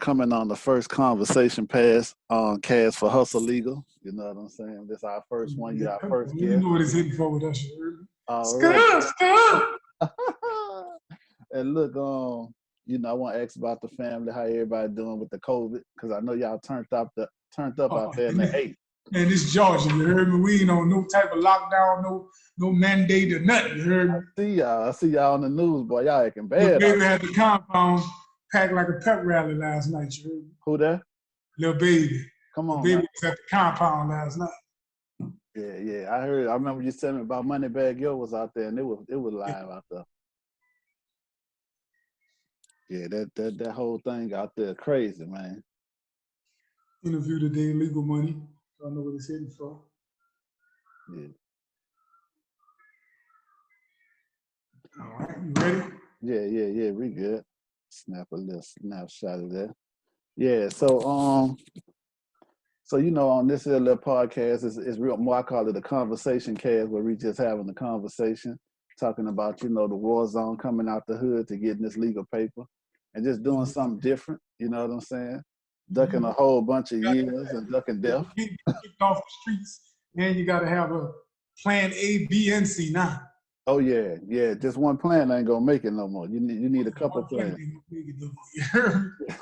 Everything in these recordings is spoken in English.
coming on the first conversation cast for Hustle Legal. You know what I'm saying? This our first one. You our first guest. You know what it's hitting for with us. All right. And look, you know, I want to ask about the family, how everybody doing with the COVID, because I know y'all turned up out there in the 8th. Man, this Georgia, you heard me? We ain't on no type of lockdown, no mandate or nothing, you heard me? I see y'all on the news, boy. Y'all acting bad. Little baby had the compound packed like a pep rally last night, you heard me? Who that? Little baby. Come on, the baby man. was at the compound last night. Yeah. I heard. I remember you telling me about Moneybag Yo was out there, and it was live out there. Yeah, that whole thing out there crazy, man. Interview today, legal money. I know what it's hitting for. Yeah. All right, you ready? Yeah, we good. Snap a little snapshot of that. Yeah, so you know, on this little podcast is real more, I call it a conversation cast, where we just having a conversation, talking about, you know, the war zone, coming out the hood to getting this legal paper and just doing something different, you know what I'm saying? Ducking a whole bunch of years and ducking death. You get kicked off the streets, and you got to have a plan A, B, and C now. Oh yeah. Just one plan ain't gonna make it no more. You need a couple plans.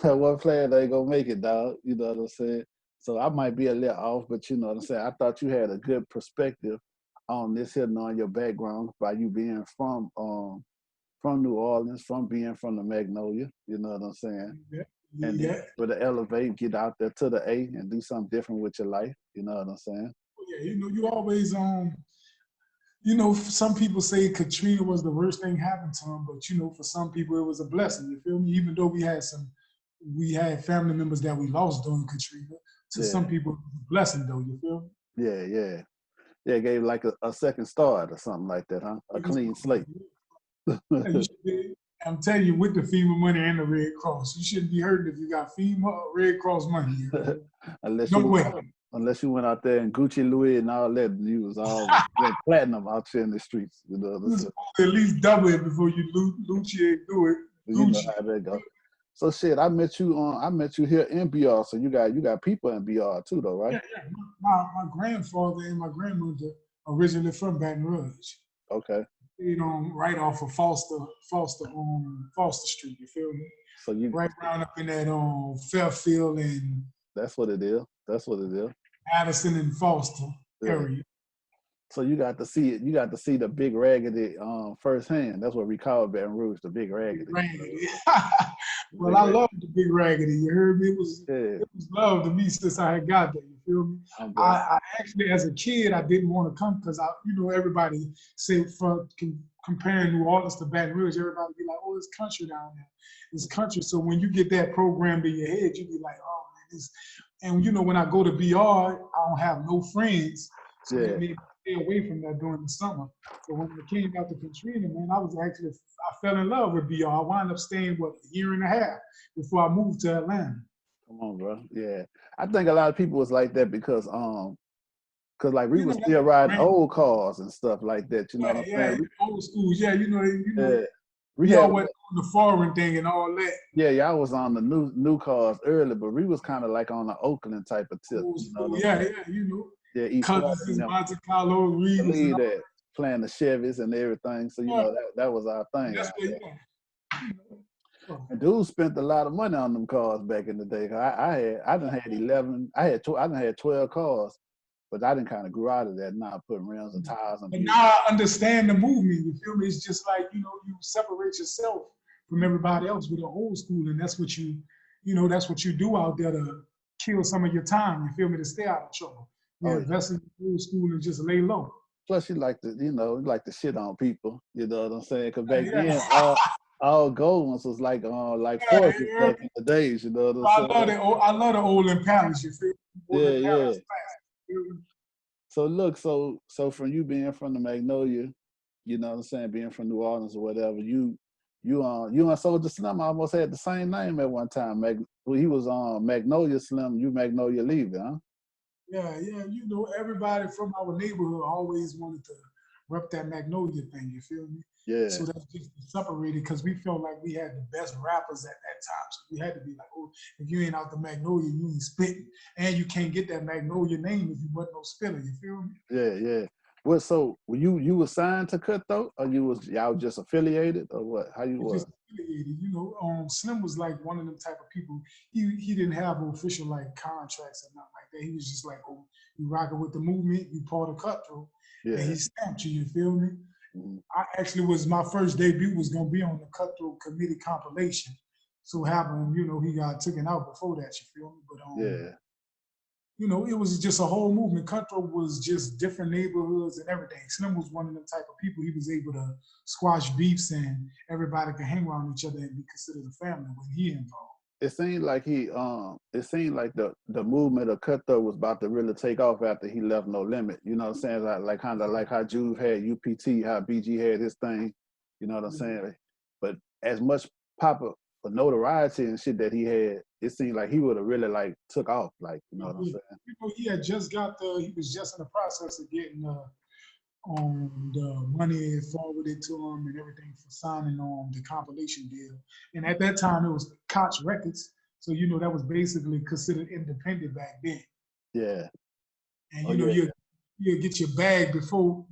One plan ain't gonna make it, dog. You know what I'm saying? So I might be a little off, but you know what I'm saying? I thought you had a good perspective on this here, knowing your background by you being from New Orleans, from being from the Magnolia. You know what I'm saying? Yeah. And then for the elevate, get out there to the A and do something different with your life. You know what I'm saying? Yeah, you know, you always you know, some people say Katrina was the worst thing happened to them, but you know, for some people it was a blessing. You feel me? Even though we had family members that we lost during Katrina, to some people it was a blessing though. You feel me? Yeah. Gave like a second start or something like that, huh? A clean slate. I'm telling you, with the FEMA money and the Red Cross, you shouldn't be hurting if you got FEMA or Red Cross money. Unless you went out there in Gucci, Louis, and all that, you was all platinum out there in the streets. You know, at least double it before you Lucci and do it. You know how that go. So shit, I met you here in BR. So you got people in BR too, though, right? Yeah. My grandfather and my grandmother originally from Baton Rouge. Okay. You know, right off of Foster Street. You feel me? So you right around up in that Fairfield and. That's what it is. Addison and Foster area. So you got to see it. You got to see the Big Raggedy firsthand. That's what we call Baton Rouge, the Big Raggedy. Well, I love the Big Raggedy. You heard me? It was love to me since I had got there. You feel me? I actually, as a kid, I didn't want to come because everybody say comparing New Orleans to Baton Rouge, everybody be like, oh, it's country down there. It's country. So when you get that programmed in your head, you be like, oh man, this. And you know, when I go to BR, I don't have no friends. So they made me stay away from that during the summer. So when I came out to Katrina, man, I fell in love with BR. I wound up staying, a year and a half before I moved to Atlanta. Come on, bro. Yeah. I think a lot of people was like that because like we were still riding old cars and stuff like that, you know what I'm saying? Old schools, we all went on the foreign thing and all that. Yeah, y'all was on the new cars early, but we was kind of like on the Oakland type of tip. Yeah, East Cousins, Monte Carlo, Reeves. That playing the Chevys and everything. So that was our thing. That's And dudes spent a lot of money on them cars back in the day. I done had 11. I done had 12 cars, but I didn't kind of grew out of that. Now putting rims and tires on. But now I understand the movement. You feel me? It's just like you separate yourself from everybody else with the old school, and that's what that's what you do out there to kill some of your time. You feel me? To stay out of trouble. Invest in the old school and just lay low. Plus, you like to shit on people. You know what I'm saying? Because back then, all gold ones was like forces back in the days. You know what I'm saying? I love the old Impalas. You feel? So look, so from you being from the Magnolia, you know what I'm saying, being from New Orleans or whatever, you and Soldier Slim almost had the same name at one time. He was on Magnolia Slim, you Magnolia Levee, huh? Yeah. Everybody from our neighborhood always wanted to rep that Magnolia thing, you feel me? Yeah. So that's just separated because we felt like we had the best rappers at that time. So we had to be like, oh, if you ain't out the Magnolia, you ain't spitting. And you can't get that Magnolia name if you wasn't no spitter, you feel me? Yeah, yeah. Well, so were you was signed to Cutthroat, or y'all just affiliated, or what? How you was? Just affiliated, you know. Slim was like one of them type of people. He didn't have official like contracts or nothing like that. He was just like, oh, you rocking with the movement, you part of Cutthroat, Yeah. and he stamped you. You feel me? Mm-hmm. I actually was my first debut was gonna be on the Cutthroat Committee compilation. So happened, you know, he got taken out before that. You feel me? But Yeah. you know, it was just a whole movement. Cutthroat was just different neighborhoods and everything. Slim was one of them type of people. He was able to squash beefs and everybody could hang around each other and be considered a family when he involved. It seemed like it seemed like the movement of Cutthroat was about to really take off after he left No Limit. You know what I'm saying? Like kind of like how Juve had UPT, how BG had his thing. You know what I'm saying? But as much proper notoriety and shit that he had, it seemed like he would have really like took off. Like, you know what I'm saying? You know, he had just got he was just in the process of getting the money forwarded to him and everything for signing on the compilation deal. And at that time, it was Koch Records. So, you know, that was basically considered independent back then. Yeah. And, you know, you get your bag beforehand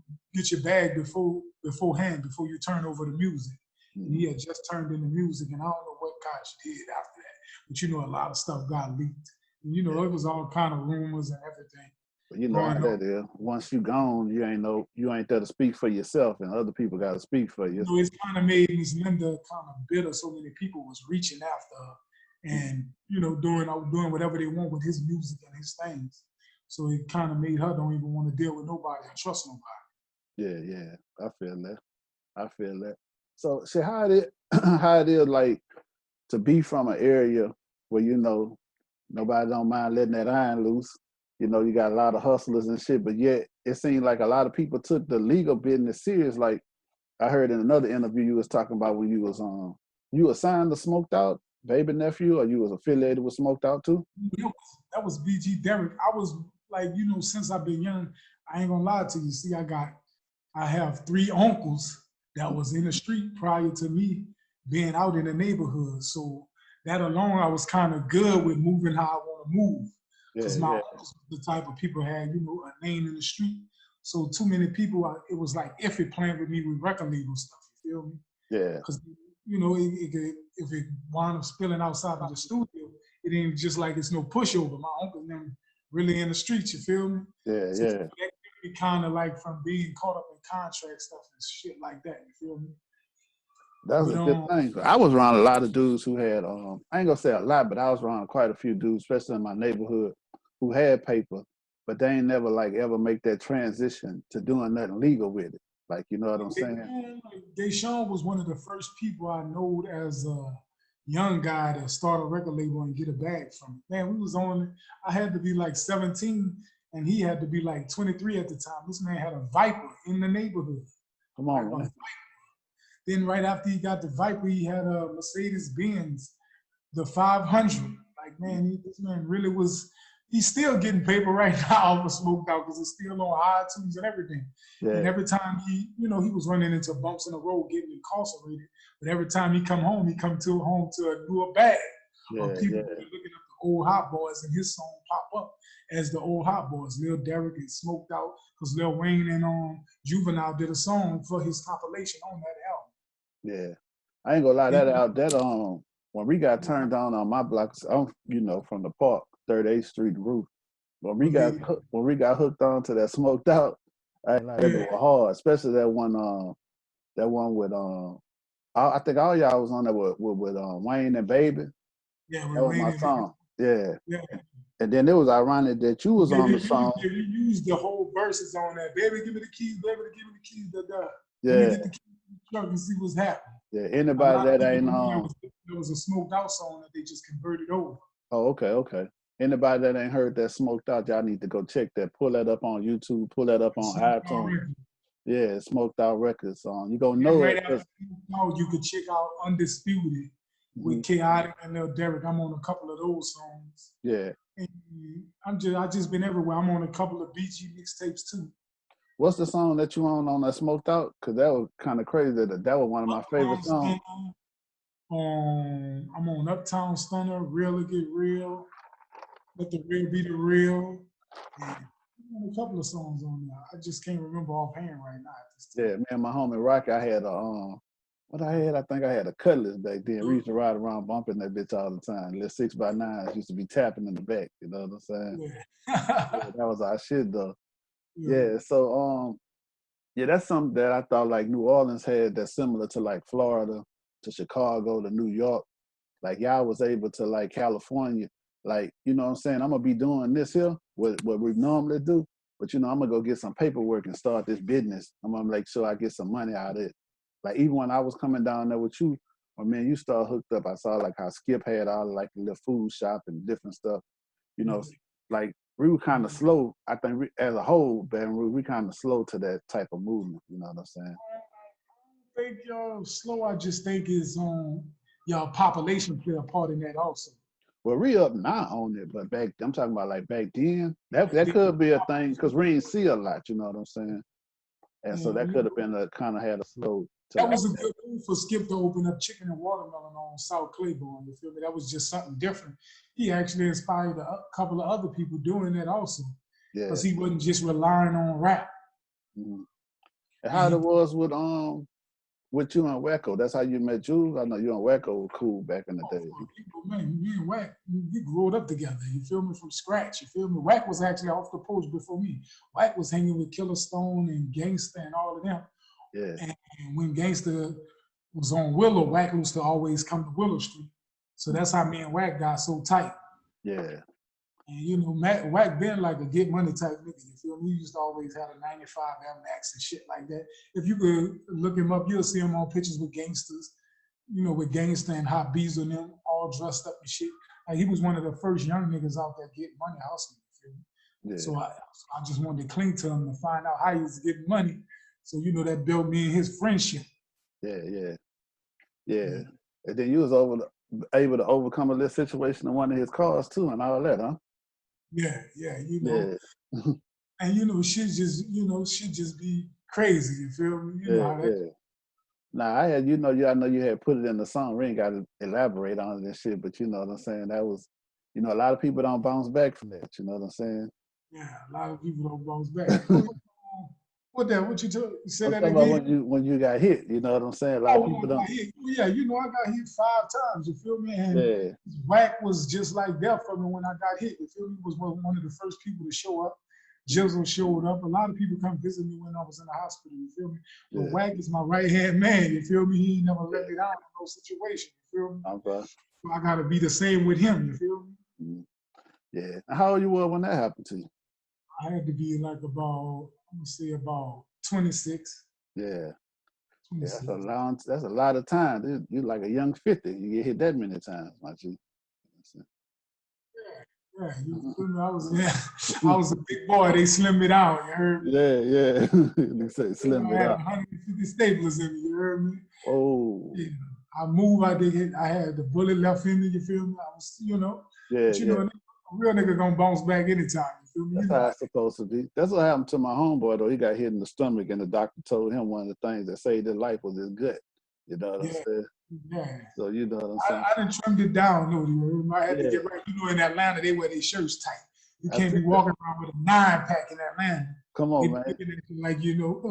before you turn over the music. Mm-hmm. And he had just turned into music, and I don't know what Koch did after that. But, you know, a lot of stuff got leaked. And, you know, it was all kind of rumors and everything. You know how that is. Once you gone, you ain't there to speak for yourself, and other people got to speak for you. You know, it's kind of made Miss Linda kind of bitter. So many people was reaching after her, and you know, doing whatever they want with his music and his things. So it kind of made her don't even want to deal with nobody and trust nobody. Yeah, yeah, I feel that. So, see how it is like to be from an area where you know nobody don't mind letting that iron loose. You know, you got a lot of hustlers and shit, but yet it seemed like a lot of people took the legal business serious. Like I heard in another interview you was talking about when you was you assigned to Smoked Out Baby Nephew, or you was affiliated with Smoked Out too? That was BG Derek. I was like, you know, since I've been young, I ain't gonna lie to you. See, I have 3 uncles that was in the street prior to me being out in the neighborhood. So that alone, I was kind of good with moving how I want to move. Because my uncles were the type of people had, you know, a name in the street. So too many people, it was like iffy playing with me with record label stuff. You feel me? Yeah. Because you know, if it wound up spilling outside of the studio, it ain't just like it's no pushover. My uncle and them really in the streets. You feel me? Yeah, so yeah. That kept me kind of like from being caught up in contract stuff and shit like that. You feel me? That's a good thing. I was around a lot of dudes who had, I ain't gonna say a lot, but I was around quite a few dudes, especially in my neighborhood, who had paper, but they ain't never like ever make that transition to doing nothing legal with it. Like, you know what I'm saying? Deshaun was one of the first people I know as a young guy to start a record label and get a bag from it. Man, we was on, I had to be like 17 and he had to be like 23 at the time. This man had a Viper in the neighborhood. Come on, man. Then right after he got the Viper, he had a Mercedes-Benz, the 500. Like, man, this man really was, he's still getting paper right now for Smoked Out because it's still on iTunes and everything. Yeah. And every time he was running into bumps in the road, getting incarcerated. But every time he come home to a newer bag. Of people looking up the old Hot Boys, and his song pop up as the old Hot Boys. Lil Derek and Smoked Out, because Lil Wayne and Juvenile did a song for his compilation on that album. Yeah, I ain't gonna lie, that when we got turned on my block, you know, from the park, 38th Street roof. When we got hooked on to that Smoked Out, I ain't like that hard, especially that one with I think all y'all was on there with Wayne and Baby. Yeah, that was my song. Yeah. And then it was ironic that you was on the song. You used the whole verses on that. Baby, give me the keys. Baby, give me the keys. Yeah. Let me get the keys to the truck and see what's happening. Yeah. Anybody that ain't there was a Smoked Out song that they just converted over. Oh, okay. Anybody that ain't heard that Smoked Out, y'all need to go check that. Pull that up on YouTube. Pull that up on iTunes. Yeah, Smoked Out Records song. You gonna know it. After you could check out Undisputed with Chaotic and Lil Derek. I'm on a couple of those songs. Yeah. And I just been everywhere. I'm on a couple of BG mixtapes too. What's the song that you on that Smoked Out? Cause that was kind of crazy. That was one of my favorite songs. I'm on Uptown Stunner, Real to Get Real, Let the Real Be the Real. And a couple of songs on there. I just can't remember offhand right now. Yeah, me and my homie Rocky, I had a I think I had a Cutlass back then. We used to ride around bumping that bitch all the time. Little 6x9s used to be tapping in the back. You know what I'm saying? Yeah. That was our shit though. Yeah. So yeah, that's something that I thought like New Orleans had that's similar to like Florida, to Chicago, to New York. Like y'all was able to like California, like, you know what I'm saying? I'm gonna be doing this here, what we normally do, but you know, I'm gonna go get some paperwork and start this business. I'm gonna make sure I get some money out of it. Like even when I was coming down there with you, or man, you start hooked up, I saw like how Skip had all like the little food shop and different stuff. You know, like we were kind of slow. I think as a whole, Baton Rouge, we kind of slow to that type of movement. You know what I'm saying? I don't think y'all slow. I just think it's y'all population play a part in that also. Well, we up now on it, but I'm talking about like back then, that could be a thing because we ain't see a lot, you know what I'm saying? And so that could have been kind of had a slow. That was a good move for Skip to open up Chicken and Watermelon on South Claiborne, you feel me? That was just something different. He actually inspired a couple of other people doing that also. Yeah. Because he wasn't just relying on rap. Mm-hmm. And how it was with you and Wacko? That's how you met Jules? I know you and Wacko were cool back in the day. Man, me and Wack, we grew up together. You feel me? From scratch. You feel me? Wack was actually off the post before me. Wack was hanging with Killer Stone and Gangsta and all of them. Yeah. And when Gangsta was on Willow, Wack used to always come to Willow Street. So that's how me and Wack got so tight. Yeah. And you know, Wack been like a get money type nigga. You feel me? He used to always have a 95 Air Max and shit like that. If you could look him up, you'll see him on pictures with gangsters, you know, with Gangsta and Hot Bees on them, all dressed up and shit. Like he was one of the first young niggas out there getting money hustling. You feel me? Yeah. So I just wanted to cling to him to find out how he was getting money. So you know that built me and his friendship. Yeah. And then you was able to overcome a little situation in one of his cars too, and all that, huh? Yeah, you know. Yeah. And you know, shit just be crazy, you feel me? You know how that. Nah, I know you had put it in the song. We ain't got to elaborate on it and shit, but you know what I'm saying? That was, you know, a lot of people don't bounce back from that, you know what I'm saying? Yeah, a lot of people don't bounce back. What you say that again? About when you got hit, you know what I'm saying? A lot of people don't. Yeah, you know, I got hit 5 times, you feel me? And Wack was just like that for me when I got hit. You feel me? He was one of the first people to show up. Jizzle showed up. A lot of people come visit me when I was in the hospital, you feel me? But Wack is my right-hand man, you feel me? He never let me down in no situation, you feel me? Okay. So I gotta be the same with him, you feel me? Mm-hmm. Yeah. How old you were when that happened to you? I had to be like about 26. Yeah. 26. That's a lot of time. You're like a young 50. You get hit that many times, my G. Yeah. I was a big boy. They slimmed me down. You heard me? Yeah. They say slimmed it out. I had 150 staples in me. You heard me? Oh. Yeah. I moved. I had the bullet left in me. You feel me? I was, you know. Yeah. But you know, a real nigga gonna bounce back anytime. You feel me? That's how it's supposed to be. That's what happened to my homeboy though. He got hit in the stomach, and the doctor told him one of the things that saved his life was his gut. You know what I'm saying? Yeah. So you know what I'm saying? I done trimmed it down, though. I had to get right. You know, in Atlanta, they wear their shirts tight. You can't be walking around with a 9-pack in Atlanta. Come on, man. Like you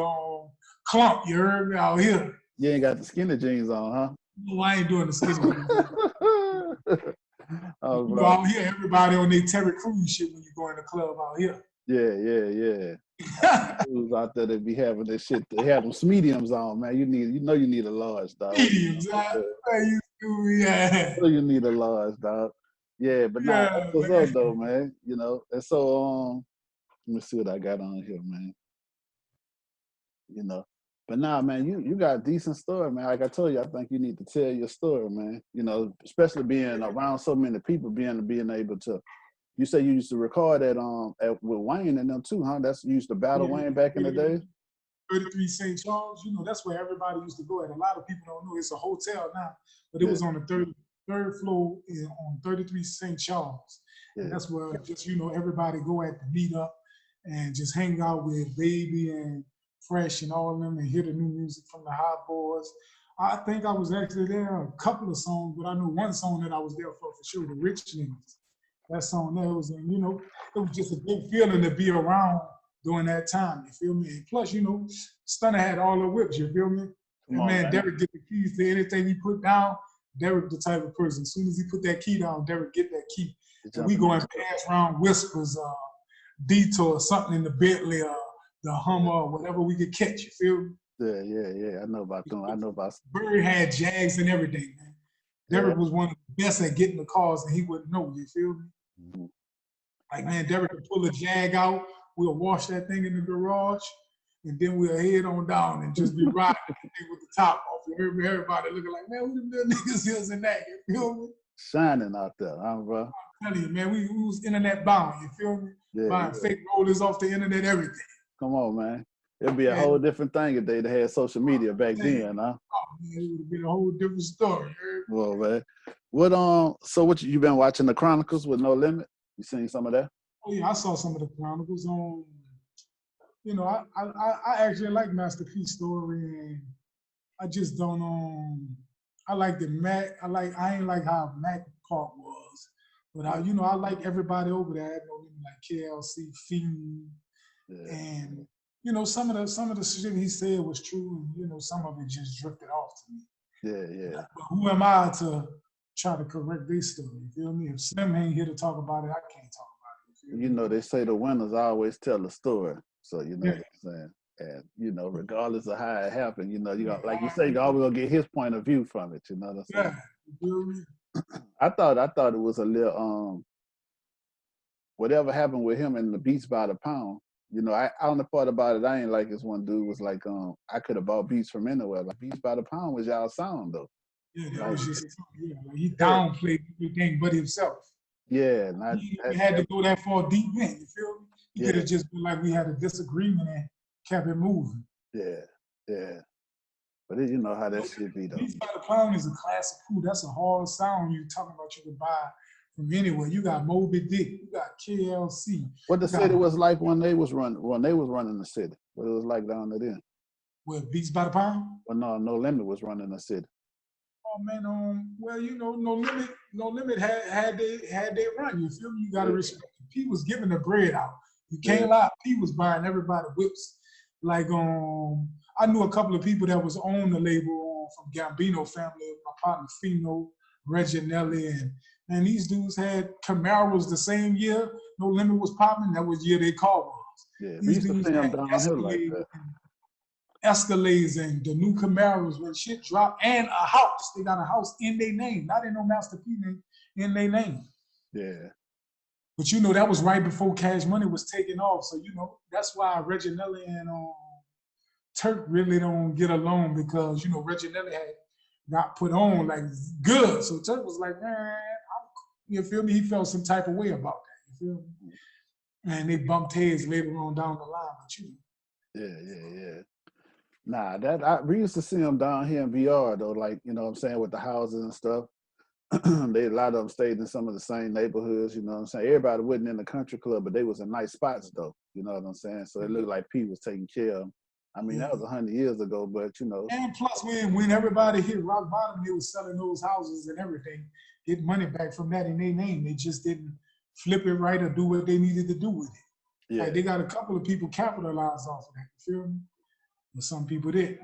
on clump. You heard me out here. You ain't got the skinny jeans on, huh? No, I ain't doing the skinny jeans. Oh, you know, out here, everybody on their Terry Crews shit when you go in the club out here. Yeah. Who's out there that be having this shit? They have them mediums on, man. You need a large, dog. Mediums, yeah. You need a large, dog. Yeah, but nah, that's what's up though, man. You know, and so let me see what I got on here, man. You know. But nah, man, you got a decent story, man. Like I told you, I think you need to tell your story, man. You know, especially being around so many people, being able to. You say you used to record that with Wayne and them too, huh? You used to battle Wayne back in the day. 33 St. Charles, you know, that's where everybody used to go at. A lot of people don't know it's a hotel now, but it was on the third floor on 33 St. Charles. And that's where just, you know, everybody go at to meet up. and just hang out with Baby and Fresh and all of them and hear the new music from the Hot Boys. I think I was actually there a couple of songs, but I know one song that I was there for sure, the Rich Niggas. That song there was, you know, it was just a good feeling to be around during that time, you feel me? And plus, you know, Stunner had all the whips, you feel me? And man, Derek get the keys to anything he put down. Derek the type of person, as soon as he put that key down, Derek get that key. And we go and pass around whispers, Detour, something in the Bentley, the Hummer, or whatever we could catch, you feel me? Yeah. I know about them. I know about. Bird had Jags and everything, man. Derek was one of the best at getting the cars, and he wouldn't know, you feel me? Mm-hmm. Like, man, Derek could pull a Jag out, we'll wash that thing in the garage, and then we'll head on down and just be riding with the top off. Everybody looking like, man, who them little niggas is in that, you feel me? Shining out there, bro. I'm telling you, man, we was internet bound, you feel me? Buying fake rollers off the internet, everything. Come on, man. It'd be a whole different thing if they had social media back then, huh? Oh, man, it would have been a whole different story. Well, man. What you been watching the Chronicles with No Limit? You seen some of that? Oh yeah, I saw some of the Chronicles. You know, I actually like Master P's story, and I just don't I like the Mac. I ain't like how Mac part was, but I like everybody over there. I know them like KLC, Fiend, and you know some of the shit he said was true, and you know some of it just drifted off to me. Yeah. But who am I to try to correct this story? You feel me? If Slim ain't here to talk about it, I can't talk about it. You know, they say the winners always tell the story. So, you know what I'm saying? And, you know, regardless of how it happened, you know, you got, like you say, you always gonna get his point of view from it, you know what I'm saying? Yeah. I thought it was a little, whatever happened with him in the Beats by the Pound, you know, I only part about it I ain't like this one dude was like, I could have bought beats from anywhere. Like Beats by the Pound was y'all sound though. Yeah, that was just like he downplayed everything but himself. Yeah, he had to go that far deep in. You feel me? He could have just been like we had a disagreement and kept it moving. Yeah. But you know how that shit be though. Beats by the Pound is a classic food. That's a hard sound you're talking about. You could buy from anywhere. You got Moby Dick. You got KLC. What the city was like when they was running the city. What it was like down there then. What, Beats by the Pound? Well, No Limit was running the city. Oh man, well, you know, No Limit had they run. You feel me? You gotta respect. P was giving the bread out. You can't lie. P was buying everybody whips. Like I knew a couple of people that was on the label from Gambino family. My partner Fino, Reginelli, and these dudes had Camaros the same year No Limit was popping. That was the year they called us. Yeah, these dudes had Escalades, like that. Escalades and the new Camaros when shit dropped, and a house. They got a house in their name, not in no Master P name, in their name. Yeah. But you know, that was right before Cash Money was taking off. So, you know, that's why Reginelli and Turk really don't get along because, you know, Reginelli had got put on like good. So Turk was like, man, you feel me? He felt some type of way about that. You feel me? And they bumped heads later on down the line, but you know. Yeah. Nah, we used to see them down here in VR though, like, you know what I'm saying, with the houses and stuff. A lot of them stayed in some of the same neighborhoods, you know what I'm saying? Everybody wasn't in the country club, but they was in nice spots though, you know what I'm saying? So it looked like P was taking care of them. I mean, that was 100 years ago, but you know. And plus when everybody hit rock bottom, they was selling those houses and everything, get money back from that in their name. They just didn't flip it right or do what they needed to do with it. Yeah. Like they got a couple of people capitalized off of that, you feel me? But some people did.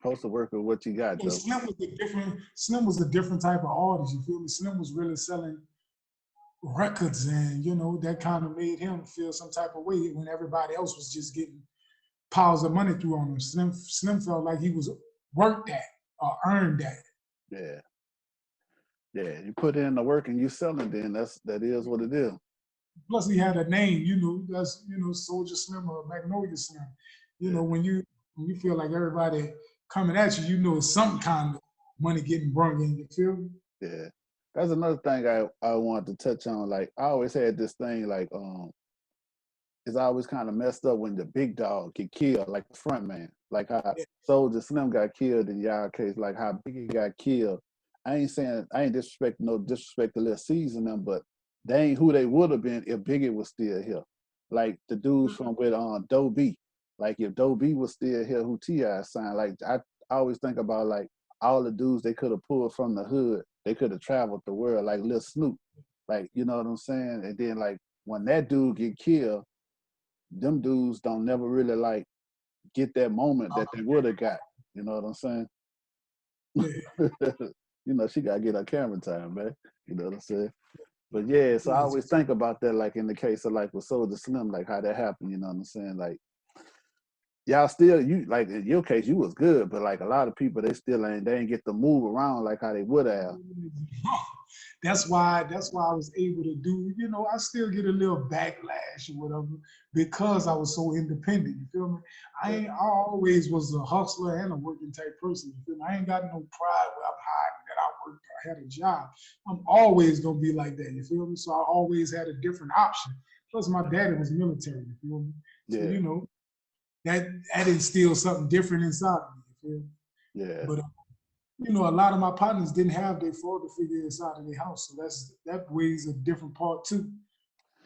Supposed to work with what you got, though. Slim was a different type of artist, you feel me? Slim was really selling records, and you know, that kind of made him feel some type of way when everybody else was just getting piles of money through on him. Slim felt like he was worked that or earned that. Yeah, you put in the work and you selling, then that is what it is. Plus he had a name, you know, that's, you know, Soldier Slim or Magnolia Slim. You know, when you feel like everybody coming at you, you know some kind of money getting brung in, you feel me? Yeah. That's another thing I wanted to touch on. Like, I always had this thing, like, it's always kind of messed up when the big dog get killed, like the front man. Like how Soldier Slim got killed in y'all case, like how Biggie got killed. I ain't disrespect to Lil C's in them, but they ain't who they would have been if Biggie was still here. like the dudes from with Doe B. Like if Doe B was still here, who T.I. signed, like I always think about like all the dudes they could have pulled from the hood. They could have traveled the world, like Lil Snoop. Like, you know what I'm saying? And then like when that dude get killed, them dudes don't never really like get that moment that they would have got. You know what I'm saying? You know, she gotta get her camera time, man. You know what I'm saying? But yeah, so I always think about that, like in the case of like with Soulja Slim, like how that happened. You know what I'm saying? Like y'all still, you like in your case, you was good, but like a lot of people, they ain't get to move around like how they would have. That's why I was able to do, you know, I still get a little backlash or whatever because I was so independent. You feel me? I always was a hustler and a working type person. You feel me? I ain't got no pride where I'm hiding that I worked or I had a job. I'm always gonna be like that. You feel me? So I always had a different option. Plus, my daddy was military. You feel me? So you know, that instilled something different inside of me. You feel me? Yeah. But you know, a lot of my partners didn't have their father figure inside of their house, so that weighs a different part too.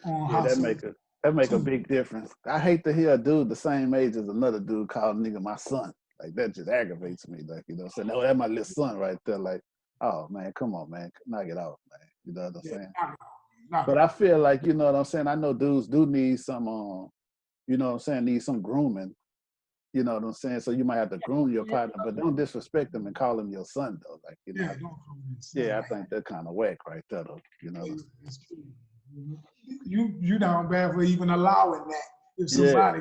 On Yeah, how that make a big difference. I hate to hear a dude the same age as another dude call a nigga my son. Like that just aggravates me. Like, you know what I'm saying? No, that's my little son right there. Like, oh man, come on, man. Knock it off, man. You know what I'm saying? But I feel like, you know what I'm saying? I know dudes do need some you know what I'm saying, need some grooming. You know what I'm saying? So you might have to groom your partner, but don't disrespect them and call him your son though. Like, you know. Yeah, I think that kind of whack right there though. You know. You down bad for even allowing that. If somebody,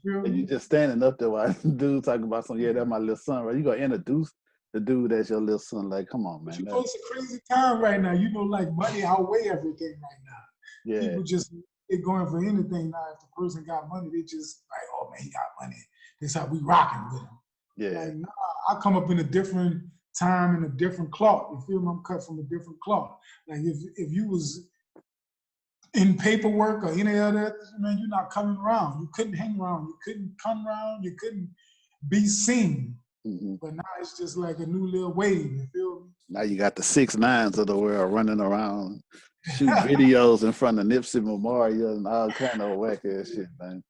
and you just standing up there while dude talking about something. Yeah, that's my little son, right? You gonna introduce the dude as your little son? Like, come on, man. But you know, it's a crazy time right now. You know, like money outweigh everything right now. Yeah. People just they're going for anything now. If the person got money, they just like, oh man, he got money. That's how we rocking with him. Yeah. Like, nah, I come up in a different time and a different cloth. You feel me? I'm cut from a different cloth. Like if you was in paperwork or any other, man, you're not coming around. You couldn't hang around. You couldn't come around. You couldn't be seen. But now it's just like a new little wave. You feel me? Now you got the 6ix9ines of the world running around, shoot videos in front of Nipsey Memorial and all kind of whack ass shit, man.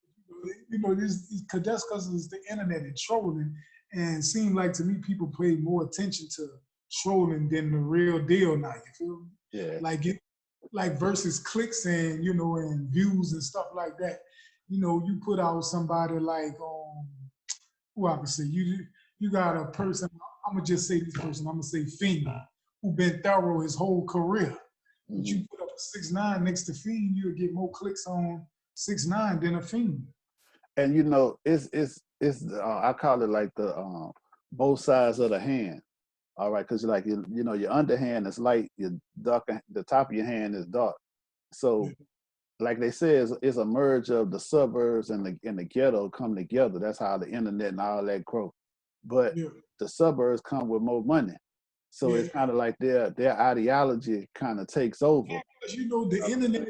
You know, that's because it's the internet and trolling, and it seems like to me people pay more attention to trolling than the real deal now. You feel me? Yeah. Like versus clicks and you know and views and stuff like that. You know, you put out somebody like who I can say you got a person. I'm gonna just say this person. I'm gonna say Fiend, who been thorough his whole career. But you put up a 6ix9ine next to Fiend, you'll get more clicks on 6ix9ine than a Fiend. And you know, it's I call it like the both sides of the hand. All right, because like you know, your underhand is light, your dark, the top of your hand is dark. So, like they say, it's a merge of the suburbs and the ghetto come together. That's how the internet and all that grow. But the suburbs come with more money, so it's kind of like their ideology kind of takes over. Yeah, because you know the internet,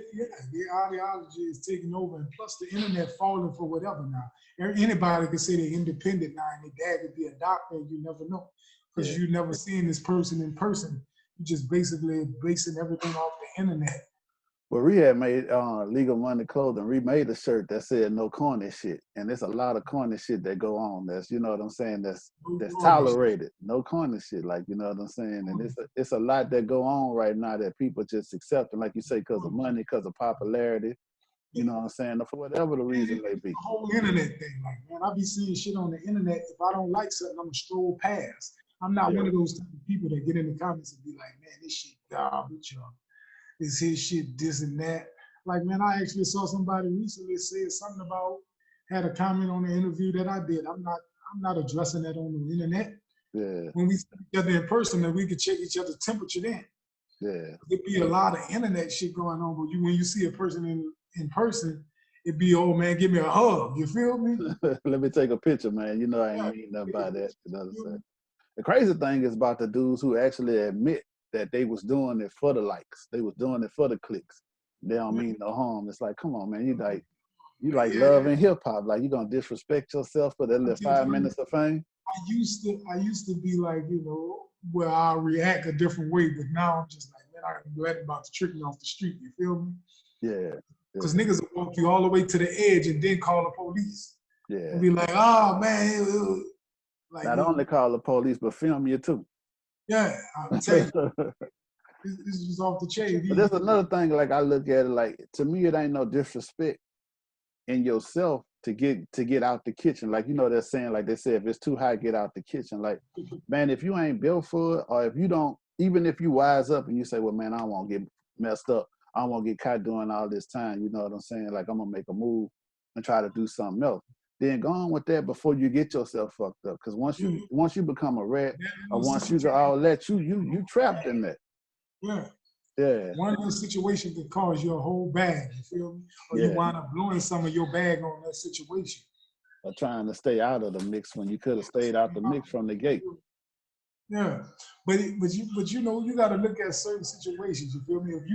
their ideology is taking over, and plus the internet falling for whatever now. Anybody can say they're independent now, and their dad could be a doctor, and you never know. Because you never seen this person in person. You just basically basing everything off the internet. Well, Rehab made Legal Money Clothing remade a shirt that said "No corny shit," and there's a lot of corny shit that go on. That's, you know what I'm saying, that's tolerated. No corny shit, like, you know what I'm saying. And it's a lot that go on right now that people just accept, and like you say, because of money, because of popularity. You know what I'm saying? For whatever the reason may be. The whole internet thing, like, man, I be seeing shit on the internet. If I don't like something, I'm gonna stroll past. I'm not one of those type of people that get in the comments and be like, man, this shit garbage, or this his shit, this and that. Like, man, I actually saw somebody recently say something about, had a comment on the interview that I did. I'm not addressing that on the internet. Yeah. When we see each other in person, then we could check each other's temperature then. Yeah. There'd be a lot of internet shit going on, but when you see a person in person, it'd be, oh man, give me a hug. You feel me? Let me take a picture, man. You know I ain't mean nothing by that. You know what I'm saying? The crazy thing is about the dudes who actually admit that they was doing it for the likes. They was doing it for the clicks. They don't mean no harm. It's like, come on, man. You like love and hip hop. Like, you gonna disrespect yourself for that little 5 minutes of fame? I used to be like, you know, where I react a different way, but now I'm just like, man, I'm glad about to trick me off the street. You feel me? Yeah. Because niggas will walk you all the way to the edge and then call the police. Yeah. And be like, oh man. Like, not only call the police, but film you too. Yeah, I'm telling you. This is off the chain. But there's another thing, like I look at it, like to me, it ain't no disrespect in yourself to get out the kitchen. Like, you know, they're saying, like they said, if it's too hot, get out the kitchen. Like, man, if you ain't built for it, or if you don't, even if you wise up and you say, well, man, I don't want to get messed up. I don't want to get caught doing all this time. You know what I'm saying? Like, I'm going to make a move and try to do something else. Then go on with that before you get yourself fucked up. Because once you become a rat, or once you go all that, you trapped in that. Yeah. Yeah. One of those situations can cause you a whole bag, you feel me? Or you wind up blowing some of your bag on that situation. Or trying to stay out of the mix when you could have stayed out the mix from the gate. Yeah. But you know, you gotta look at certain situations, you feel me? If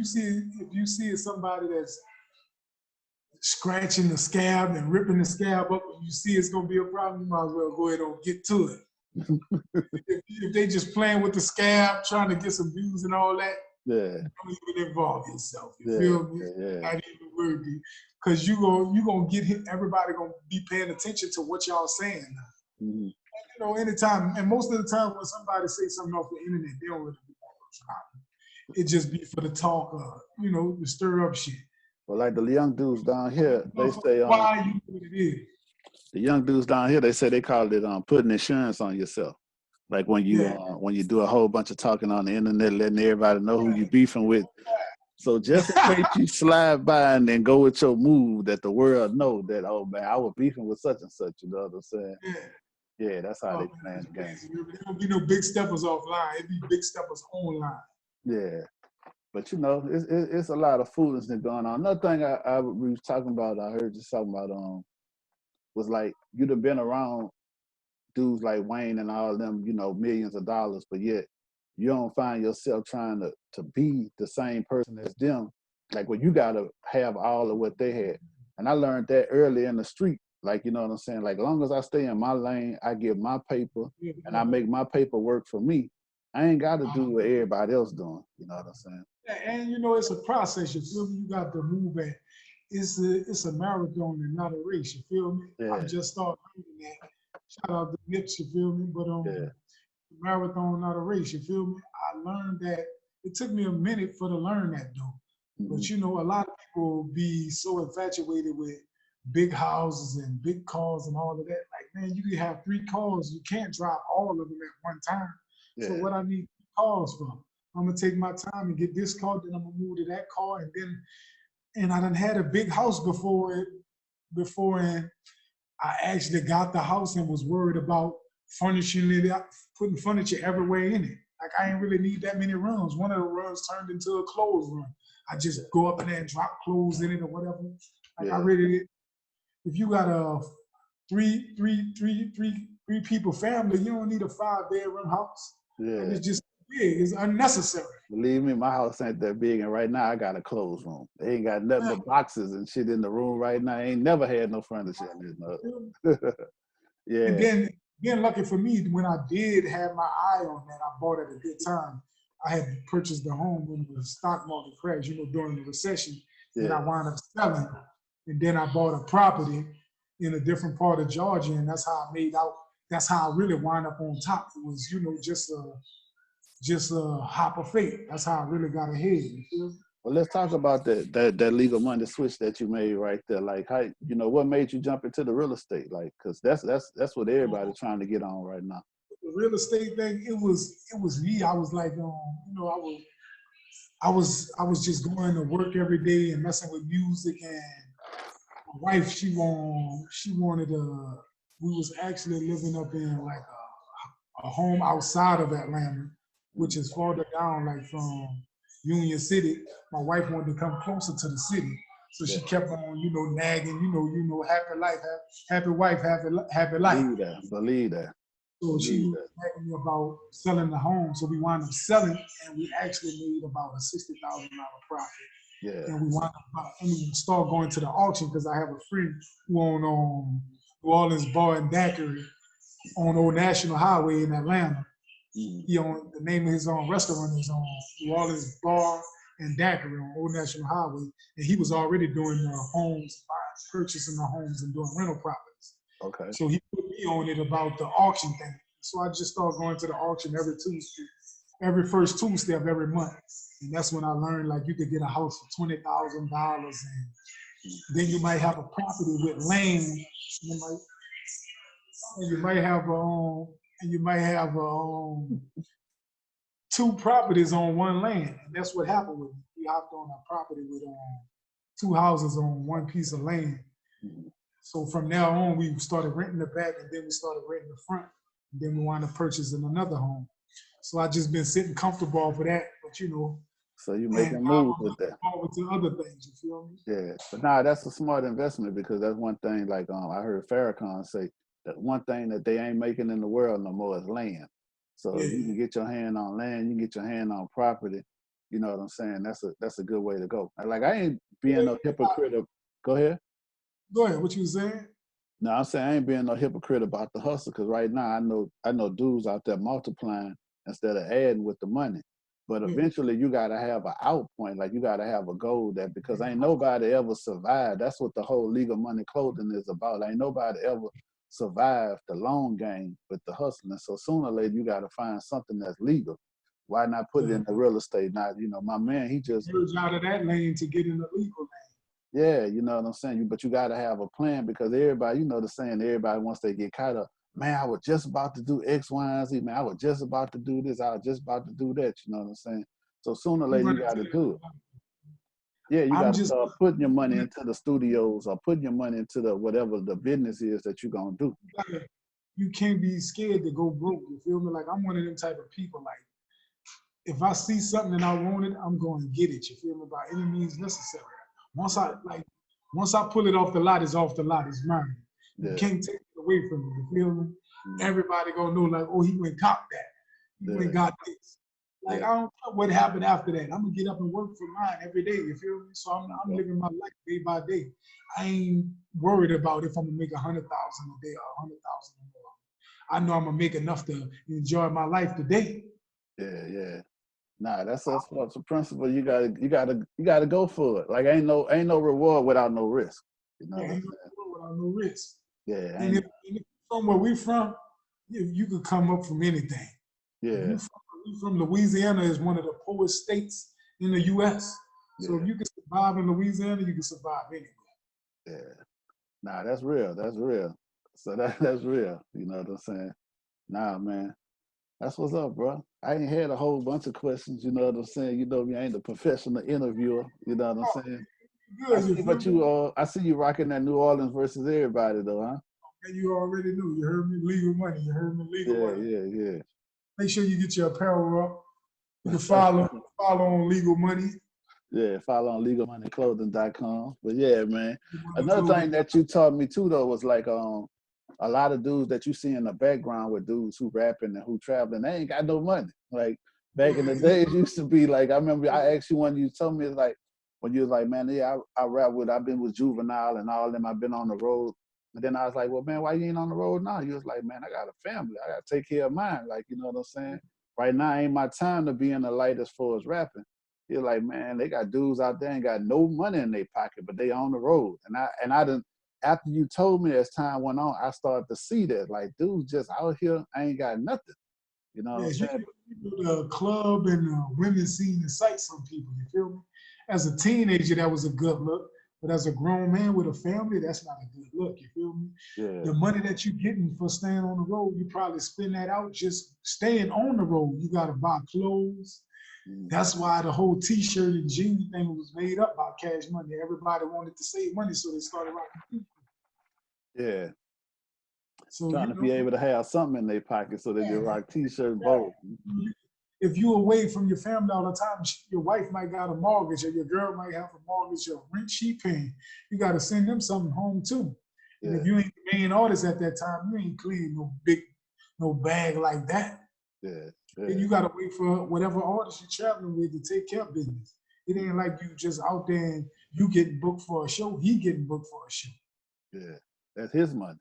you see somebody that's scratching the scab and ripping the scab up, and you see it's gonna be a problem, you might as well go ahead and get to it. if they just playing with the scab, trying to get some views and all that, don't even involve yourself. You feel me? Not even worthy, because you gonna get hit. Everybody gonna be paying attention to what y'all saying now. Mm-hmm. And, you know, anytime, and most of the time when somebody say something off the internet, they don't really do that. It just be for the talk, you know, to stir up shit. Well, like the young dudes down here, they say, why you do what it is. The young dudes down here, they say they call it putting insurance on yourself. Like when you do a whole bunch of talking on the internet, letting everybody know who you beefing with. So just in case you slide by and then go with your move, that the world know that, oh man, I was beefing with such and such, you know what I'm saying? Yeah, that's how they playing the game. There don't be no big steppers offline. It be big steppers online. Yeah. But you know, it's a lot of foolishness going on. Another thing we was talking about, I heard you talking about, was like you'd have been around dudes like Wayne and all of them, you know, millions of dollars, but yet you don't find yourself trying to be the same person as them. Like, well, you gotta have all of what they had. And I learned that early in the street. Like, you know what I'm saying? Like, as long as I stay in my lane, I get my paper and I make my paper work for me. I ain't got to do what everybody else doing. You know what I'm saying? Yeah, and you know, it's a process. You feel me? You got to move at. It's a marathon and not a race. You feel me? Yeah. I just started learning that. Shout out to Nips, you feel me? But marathon, not a race. You feel me? I learned that. It took me a minute to learn that though. Mm-hmm. But you know, a lot of people be so infatuated with big houses and big cars and all of that. Like, man, you can have 3 cars. You can't drive all of them at one time. Yeah. So what I need cars for? I'm gonna take my time and get this car, then I'm gonna move to that car, and I done had a big house before and I actually got the house and was worried about furnishing it up, putting furniture everywhere in it. Like, I ain't really need that many rooms. One of the rooms turned into a clothes room. I just go up in there and drop clothes in it or whatever. Like, I really, if you got a three people family, you don't need a 5-bedroom house. Yeah. And it's just big. It's unnecessary. Believe me, my house ain't that big, and right now I got a clothes room. They ain't got nothing but boxes and shit in the room right now. I ain't never had no furniture in this. Yeah. And then being lucky for me, when I did have my eye on that, I bought at a good time. I had purchased the home when the stock market crashed, you know, during the recession. Yeah. And I wound up selling. And then I bought a property in a different part of Georgia, and that's how I made out. That's how I really wound up on top. It was, you know, just a hop of fate. That's how I really got ahead. You feel? Well, let's talk about that legal money switch that you made right there. Like, how, you know, what made you jump into the real estate? Like, because that's what everybody's trying to get on right now. The real estate thing, it was me. I was like, you know, I was just going to work every day and messing with music. And my wife, she wanted we was actually living up in like a home outside of Atlanta, which is farther down, like from Union City. My wife wanted to come closer to the city, so she kept on, you know, nagging, you know, happy life, happy wife, happy life. Believe that. So she was nagging me about selling the home, so we wound up selling, and we actually made about a $60,000 profit. Yeah. And we wound up, and we started going to the auction because I have a friend who owned New Orleans Bar and Daiquiri on Old National Highway in Atlanta. He owned, the name of his own restaurant is on New Orleans Bar and Daiquiri on Old National Highway, and he was already doing homes, purchasing the homes and doing rental properties. Okay. So he put me on it about the auction thing. So I just started going to the auction every Tuesday, every first Tuesday of every month. And that's when I learned like you could get a house for $20,000, and then you might have a property with land. You might have two properties on one land, and that's what happened with me. We hopped on a property with two houses on one piece of land. So from now on, we started renting the back, and then we started renting the front, and then we wound up purchasing another home. So I just been sitting comfortable for that, but you know. So you making moves with that. Forward to other things, you feel me? Yeah, but nah, that's a smart investment, because that's one thing. Like I heard Farrakhan say that one thing that they ain't making in the world no more is land. So if you can get your hand on land, you can get your hand on property. You know what I'm saying? That's a good way to go. Like I ain't being no hypocrite. Go ahead. Go ahead. What you saying? No, I'm saying I ain't being no hypocrite about the hustle, because right now I know dudes out there multiplying instead of adding with the money. But eventually you gotta have an out point, like you gotta have a goal, that because ain't nobody ever survived. That's what the whole legal money clothing is about. Ain't nobody ever survived the long game with the hustling. So sooner or later you gotta find something that's legal. Why not put it in the real estate? Not, you know, my man, he just merge out of that lane to get in the legal lane. Yeah, you know what I'm saying? But you got to have a plan, because everybody, you know the saying, everybody, once they get caught up, man, I was just about to do X, Y, and Z, man, I was just about to do this, I was just about to do that, you know what I'm saying? So sooner or later, you got to do it. Yeah, you got to start putting your money into the studios, or putting your money into the whatever the business is that you're going to do. You can't be scared to go broke, you feel me? Like, I'm one of them type of people, like, if I see something and I want it, I'm going to get it, you feel me, by any means necessary. Once I pull it off the lot, it's off the lot, it's mine. You can't take it away from me, you feel me? Everybody gonna know, like, oh, he went cop that. He went got this. Like, I don't know what happened after that. I'm gonna get up and work for mine every day, you feel me? So I'm living my life day by day. I ain't worried about if I'm gonna make 100,000 a day or 100,000 more. I know I'm gonna make enough to enjoy my life today. Yeah. Nah, that's a principle. You gotta go for it. Like ain't no reward without no risk. You know ain't no reward without no risk. Yeah. And if from where we from, you could come up from anything. Yeah. We from Louisiana, is one of the poorest states in the U.S. So if you can survive in Louisiana, you can survive anywhere. Yeah. Nah, that's real. That's real. So that's real. You know what I'm saying? Nah, man. That's what's up, bro. I ain't had a whole bunch of questions, you know what I'm saying? You know me, I ain't a professional interviewer, you know what I'm saying? Good, I see you rocking that New Orleans versus everybody though, huh? And you already knew. You heard me, legal money. You heard me, legal money. Yeah. Make sure you get your apparel up. You can follow on Legal Money. Yeah, follow on legalmoneyclothing.com. But yeah, man. Another thing that you taught me too though was like a lot of dudes that you see in the background with dudes who rapping and who traveling, they ain't got no money. Like back in the days, it used to be like, I remember I asked you when you told me, like, when you was like, man, yeah, I rap I've been with Juvenile and all of them, I've been on the road. And then I was like, well, man, why you ain't on the road now? You was like, man, I got a family. I got to take care of mine. Like, you know what I'm saying? Right now ain't my time to be in the light as far as rapping. You're like, man, they got dudes out there ain't got no money in their pocket, but they on the road. And I didn't, after you told me as time went on, I started to see that, like, dudes just out here, I ain't got nothing. You know what I'm saying? The club and the women's scene excites some people, you feel me? As a teenager, that was a good look. But as a grown man with a family, that's not a good look, you feel me? Yeah. The money that you're getting for staying on the road, you probably spend that out just staying on the road. You got to buy clothes. That's why the whole t-shirt and jean thing was made up by cash money. Everybody wanted to save money, so they started rocking t-shirts. Yeah. So trying to be able to have something in their pocket so they can rock t-shirt both. If you away from your family all the time, your wife might got a mortgage, or your girl might have a mortgage, or rent she paying. You got to send them something home too. And if you ain't the main artist at that time, you ain't cleaning no bag like that. And you got to wait for whatever artist you're traveling with to take care of business. It ain't like you just out there and you getting booked for a show, he getting booked for a show. Yeah, that's his money.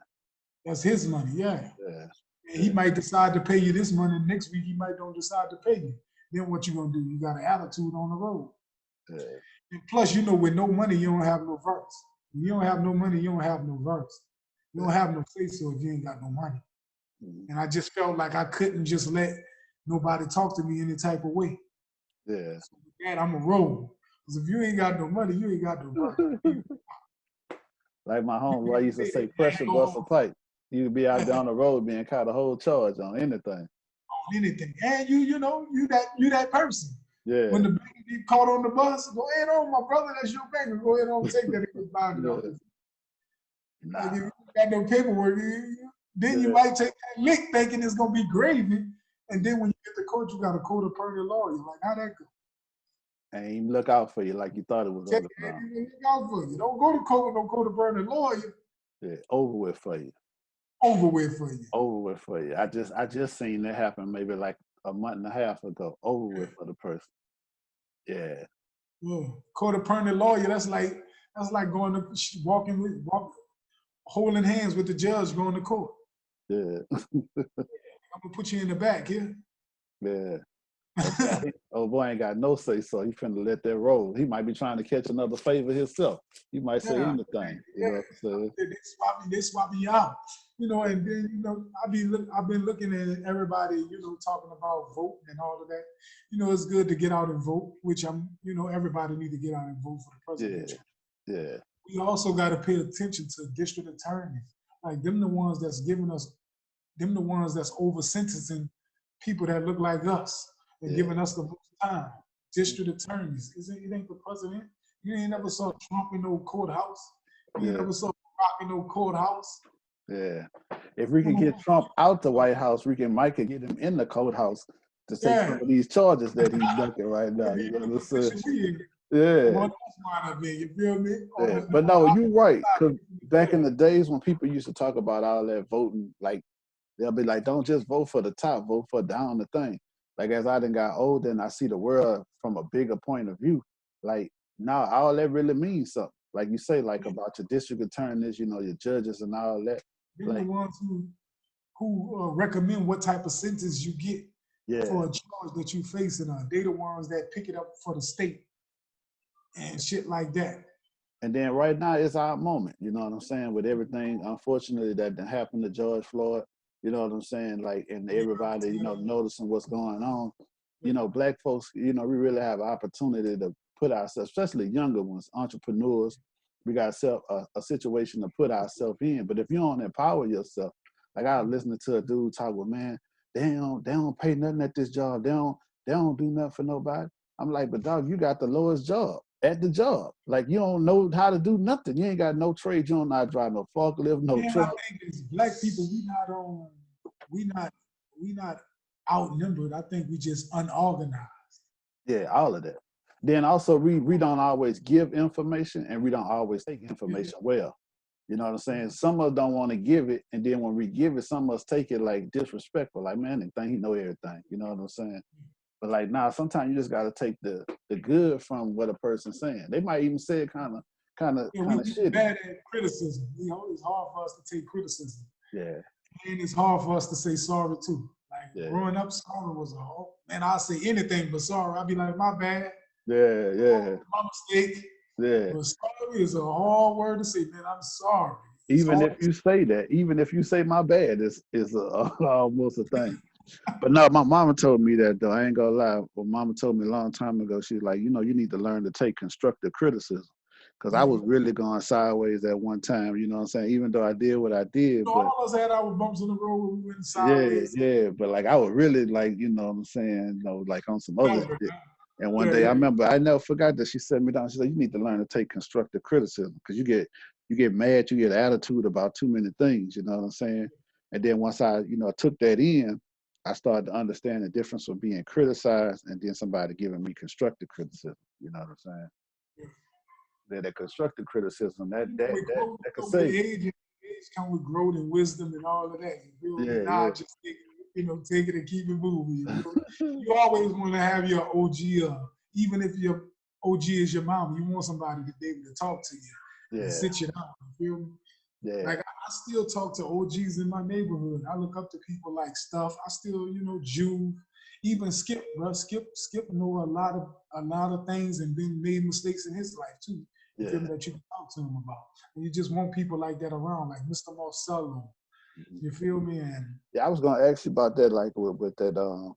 That's his money, yeah. And he might decide to pay you this money, next week he might don't decide to pay you. Then what you gonna do? You got an attitude on the road. And plus, you know, with no money, you don't have no verse. When you don't have no money, you don't have no verse. You don't have no say-so if you ain't got no money. And I just felt like I couldn't just let nobody talk to me any type of way. Yeah. So with that, I'm a roll. Because if you ain't got no money, you ain't got no verse. Like my homeboy used to say, pressure bust a pipe. You could be out down the road being caught a whole charge on anything. On anything. And you know, you that person. Yeah. When the baby get caught on the bus, go ahead on, my brother, that's your baby. Go ahead on, take that and get bound off. Like if you got no paperwork, then you might take that lick thinking it's gonna be gravy. And then when you get to court, you got a court attorney lawyer. Like, how that go? And even look out for you like you thought it was gonna look out. Look out for you. Don't go to court, don't go to burning lawyer. Yeah, over with for you. Over with for you. Over with for you. I just seen that happen maybe like a month and a half ago. Over with for the person. Yeah. Court appointed lawyer, that's like going to walking holding hands with the judge going to court. Yeah. I'm gonna put you in the back here. Yeah. Oh boy ain't got no say so. He finna let that roll. He might be trying to catch another favor himself. He might say anything. You know, they swap me out. You know, and then you know, I've been looking at everybody, you know, talking about voting and all of that. You know, it's good to get out and vote, which you know, everybody need to get out and vote for the president. Yeah. We also got to pay attention to district attorneys. Like them the ones that's giving us, them the ones that's over sentencing people that look like us and giving us the most time. District attorneys. It ain't the president. You ain't never saw Trump in no courthouse. You ain't never saw Barack in no courthouse. Yeah. If we can get Trump out the White House, Mike can get him in the courthouse to take some of these charges that he's ducking right now. You know what I'm saying? Yeah. You feel me? Yeah. But no, you're right. Because back in the days when people used to talk about all that voting, like they'll be like, don't just vote for the top, vote for down the thing. Like as I done got older and I see the world from a bigger point of view, like now all that really means something. Like you say, like about your district attorneys, you know, your judges and all that. They're the ones who recommend what type of sentence you get for a charge that you facing on. They the ones that pick it up for the state and shit like that. And then right now it's our moment, you know what I'm saying, with everything, unfortunately, that happened to George Floyd, you know what I'm saying, like, and everybody, you know, noticing what's going on. You know, Black folks, you know, we really have an opportunity to put ourselves, especially younger ones, entrepreneurs, we got a situation to put ourselves in. But if you don't empower yourself, like I was listening to a dude talk about, man, they don't pay nothing at this job. They don't do nothing for nobody. I'm like, but dog, you got the lowest job at the job. Like you don't know how to do nothing. You ain't got no trade. You don't know how to drive no forklift, no truck. I think as Black people, we not outnumbered. I think we just unorganized. Yeah, all of that. Then also we don't always give information and we don't always take information well. You know what I'm saying? Some of us don't want to give it, and then when we give it, some of us take it like disrespectful. Like, man, they think he know everything. You know what I'm saying? But like, nah, sometimes you just got to take the good from what a person's saying. They might even say it kind of shitty. Bad at criticism. It's hard for us to take criticism. Yeah. And it's hard for us to say sorry too. Like growing up, sorry was man, I'll say anything but sorry. I'll be like, my bad. Yeah. My mistake. Yeah. But sorry is a hard word to say, man, I'm sorry. Even if you say that, even if you say my bad, is almost a thing. But no, my mama told me that though. I ain't gonna lie. Well, mama told me a long time ago, she's like, you know, you need to learn to take constructive criticism. Because I was really going sideways at one time, you know what I'm saying? Even though I did what I did. So all of us had our bumps in the road when we went sideways. Yeah. But like I was really like, you know what I'm saying, you know, like on some other shit. And one day I remember, I never forgot that she sat me down. She said, you need to learn to take constructive criticism because you get mad, you get attitude about too many things, you know what I'm saying? And then once I, you know, took that in, I started to understand the difference of being criticized and then somebody giving me constructive criticism, you know what I'm saying? That constructive criticism, that could save. Age come with growth and wisdom and all of that. You feel me? Not just take it and keep it moving. You always want to have your OG, even if your OG is your mom, you want somebody to be able to talk to you and sit you down. You feel me? Yeah. Like I still talk to OGs in my neighborhood. I look up to people like Stuff. I still, Juve, Even Skip, bro, Skip know a lot of things and been made mistakes in his life too. You feel me, that you can talk to him about. And you just want people like that around, like Mr. Marcello. You feel me? And yeah, I was gonna ask you about that, like with that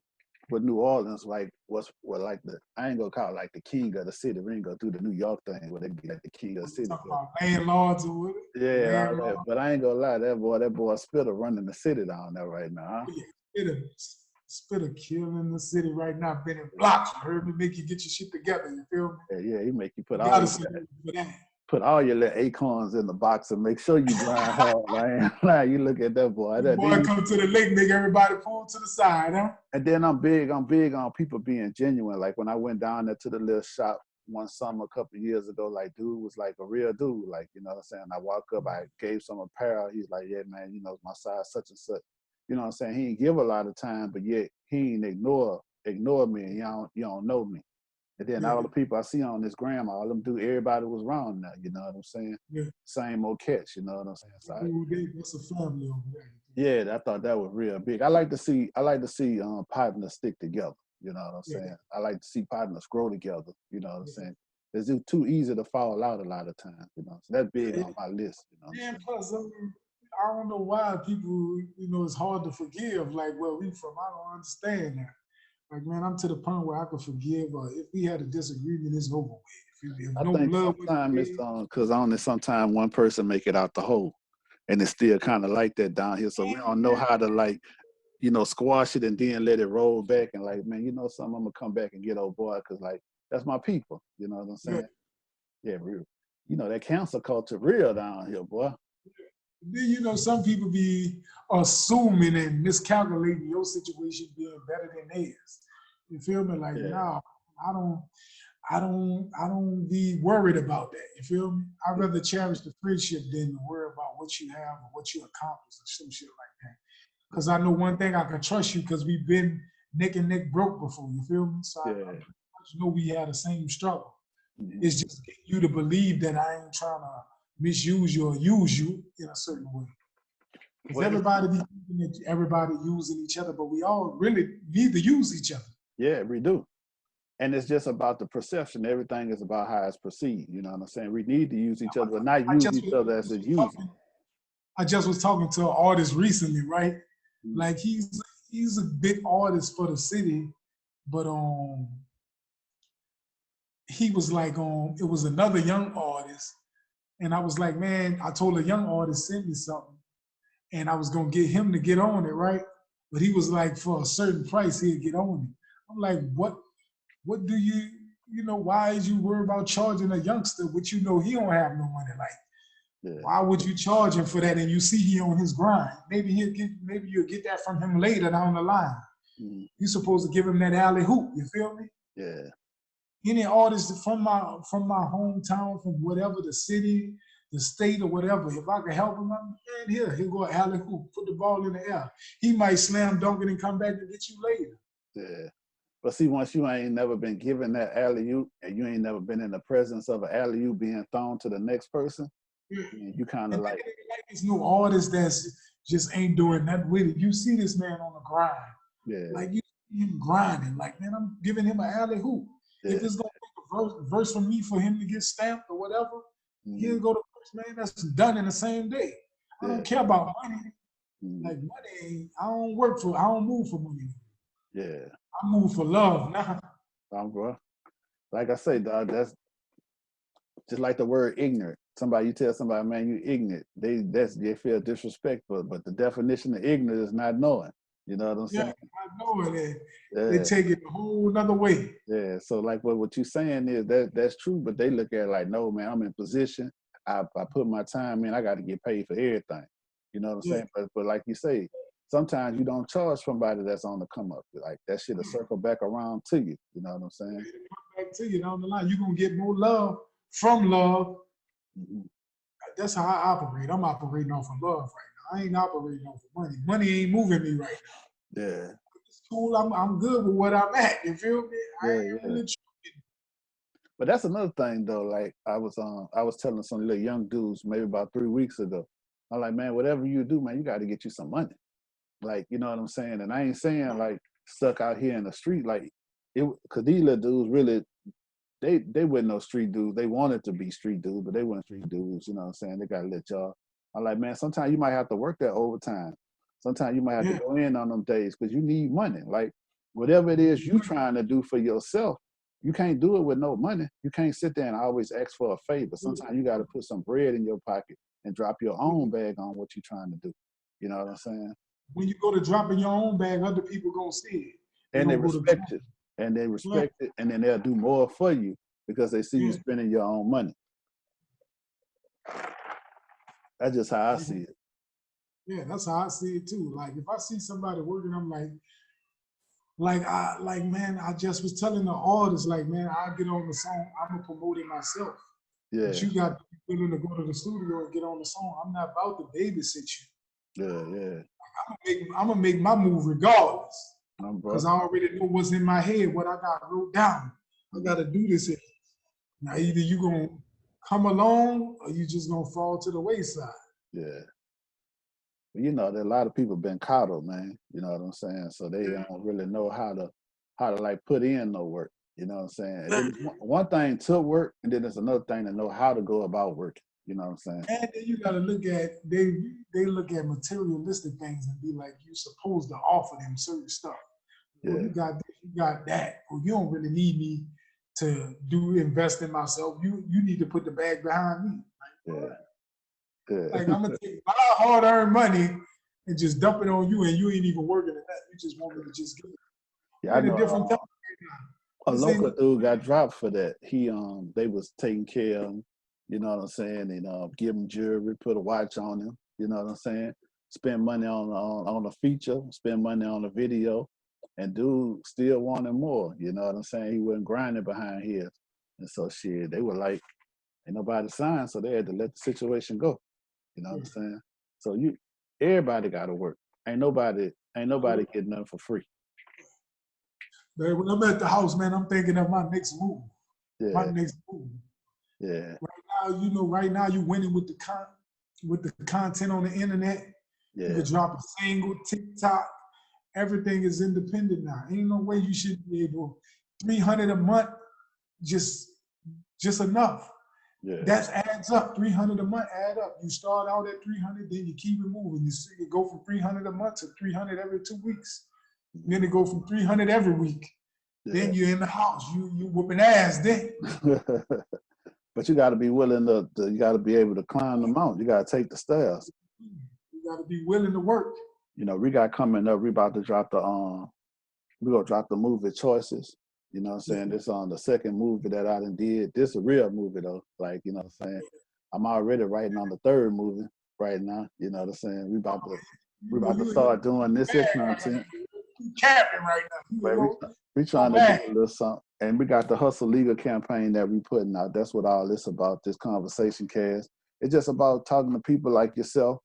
with New Orleans, like what's what like the I ain't gonna call it like the king of the city. We ain't gonna do the New York thing where they be like the king of the city. Talking about landlords or what? Yeah, all that. But I ain't gonna lie, that boy Spitter running the city down there right now. Huh? Yeah, Spitter killing the city right now. Been in blocks. You heard me, make you get your shit together. You feel me? Yeah, he make you put all your little acorns in the box and make sure you grind hard. Like, you look at that boy. That boy come to the lake, make everybody pull to the side, huh? And then I'm big on people being genuine. Like when I went down there to the little shop one summer a couple of years ago, like dude was like a real dude. Like, you know what I'm saying? I walk up, I gave some apparel. He's like, yeah, man, you know, my size such and such. You know what I'm saying? He ain't give a lot of time, but yet he ain't ignore me and you don't know me. And then all the people I see on this gram, all them do, everybody was wrong now, you know what I'm saying? Yeah. Same old catch, you know what I'm saying? So that's a family over there. Yeah, I thought that was real big. I like to see partners stick together, you know what I'm saying? I like to see partners grow together, you know what I'm saying? It's too easy to fall out a lot of times, you know. So that's big on my list, you know. And plus, I don't know why people, you know, it's hard to forgive. Like where we from, I don't understand that. Like, man, I'm to the point where I can forgive. If we had a disagreement, it's over with. I think sometimes it's because only sometimes one person make it out the hole, and it's still kind of like that down here. So we don't know how to like, you know, squash it and then let it roll back and like, man, you know something, I'm gonna come back and get old boy because like that's my people. You know what I'm saying? Yeah, real. You know that cancel culture real down here, boy. Then you know some people be assuming and miscalculating your situation being better than theirs. You feel me? Like, no, I don't be worried about that. You feel me? I'd rather cherish the friendship than worry about what you have or what you accomplish or some shit like that. Because I know one thing, I can trust you because we've been neck and neck broke before. You feel me? So I know we had the same struggle. It's just getting you to believe that I ain't trying to misuse you or use you in a certain way. Because everybody using each other, but we all really need to use each other. Yeah, we do. And it's just about the perception. Everything is about how it's perceived. You know what I'm saying? We need to use each other, but not use each other as it's used. I just was talking to an artist recently, right? Like he's a big artist for the city, but he was like it was another young artist, and I was like, man, I told a young artist send me something, and I was gonna get him to get on it, right? But he was like, for a certain price, he'd get on it. I'm like, what do you know, why is you worried about charging a youngster, which you know he don't have no money? Like, why would you charge him for that? And you see he on his grind. Maybe you'll get that from him later down the line. You're supposed to give him that alley hoop, you feel me? Yeah. Any artist from my hometown, from whatever, the city, the state, or whatever, if I can help him, man, he'll go alley hoop, put the ball in the air. He might slam dunk it and come back to get you later. Yeah. But see, once you ain't never been given that alley-oop and you ain't never been in the presence of an alley-oop being thrown to the next person, you kind of like there's no artist that's just ain't doing nothing with it. You see this man on the grind. Yeah. Like you see him grinding. Like, man, I'm giving him an alley-oop. Yeah. If it's gonna take a verse from me for him to get stamped or whatever, he'll go to first, man. That's done in the same day. I don't care about money. Like money, I don't move for money. Yeah. I move for love. Bro. Like I say, dog, that's just like the word ignorant. You tell somebody, man, you ignorant. They feel disrespectful, but the definition of ignorant is not knowing. You know what I'm saying? I know it. They take it a whole nother way. Yeah. So like what you're saying is that's true, but they look at it like, no, man, I'm in position. I put my time in. I got to get paid for everything. You know what I'm saying? But like you say, sometimes you don't charge somebody that's on the come up. Like that shit will circle back around to you. You know what I'm saying? Back to you down the line. You're gonna get more love from love. That's how I operate. I'm operating off of love right now. I ain't operating off of money. Money ain't moving me right now. Yeah. It's cool. I'm good with what I'm at. You feel me? I ain't really tripping. But that's another thing though. Like I was telling some little young dudes maybe about 3 weeks ago. I'm like, man, whatever you do, man, you got to get you some money. Like, you know what I'm saying? And I ain't saying like stuck out here in the street, like cause these little dudes really, they weren't no street dudes. They wanted to be street dudes, but they weren't street dudes. You know what I'm saying? They got a little job. I'm like, man, sometimes you might have to work that overtime. Sometimes you might have to go in on them days because you need money. Like whatever it is you trying to do for yourself, you can't do it with no money. You can't sit there and always ask for a favor. Sometimes you got to put some bread in your pocket and drop your own bag on what you're trying to do. You know what I'm saying? When you go to dropping your own bag, other people gonna see it. And they respect it. And they respect it, and then they'll do more for you because they see you spending your own money. That's just how I see it. Yeah, that's how I see it too. Like if I see somebody working, I'm like man, I just was telling the artist, like, man, I get on the song, I'm gonna promote it myself. Yeah. But you got to be willing to go to the studio and get on the song. I'm not about to babysit you. Yeah. Like, I'm gonna make my move regardless. Because I already know what's in my head, what I got wrote down. I gotta do this. Now either you gonna come along or you just gonna fall to the wayside. Yeah. You know, there a lot of people been coddled, man. You know what I'm saying? So they don't really know how to like put in no work. You know what I'm saying? And one thing to work, and then there's another thing to know how to go about working. You know what I'm saying? And then you gotta look at they look at materialistic things and be like, you're supposed to offer them certain stuff. Well, you got this, you got that. Well, you don't really need me to invest in myself. You need to put the bag behind me. Like I'm gonna take my hard-earned money and just dump it on you, and you ain't even working at that. You just want me to just give it. Yeah, I know. A local dude got dropped for that. They was taking care of him. You know what I'm saying? And give him jewelry, put a watch on him. You know what I'm saying? Spend money on a feature, spend money on a video. And dude still wanted more, you know what I'm saying? He wasn't grinding behind his. And so shit, they were like, ain't nobody signed, so they had to let the situation go. You know what I'm saying? So everybody gotta work. Ain't nobody getting nothing for free. Man, when I'm at the house, man, I'm thinking of my next move. Yeah. My next move. Yeah. Right now you winning with the content on the internet. Yeah. You can drop a single, TikTok. Everything is independent now. Ain't no way you should be able $300 a month, just enough. Yeah. That adds up. $300 a month add up. You start out at $300, then you keep it moving. You go from $300 a month to $300 every 2 weeks. Then it go from $300 every week. Yeah. Then you're in the house. You whooping ass then. But you got to be willing to. You got to be able to climb the mountain. You got to take the stairs. You got to be willing to work. You know, we got coming up. We about to drop we're gonna drop the movie Choices. You know what I'm saying? This on the second movie that I done did. This is a real movie though. Like, you know what I'm saying? I'm already writing on the third movie right now. You know what I'm saying? We about to start doing this here content. Capping right now. We trying to do a little something. And we got the Hustle Legal campaign that we putting out. That's what all this about, this conversation cast. It's just about talking to people like yourself,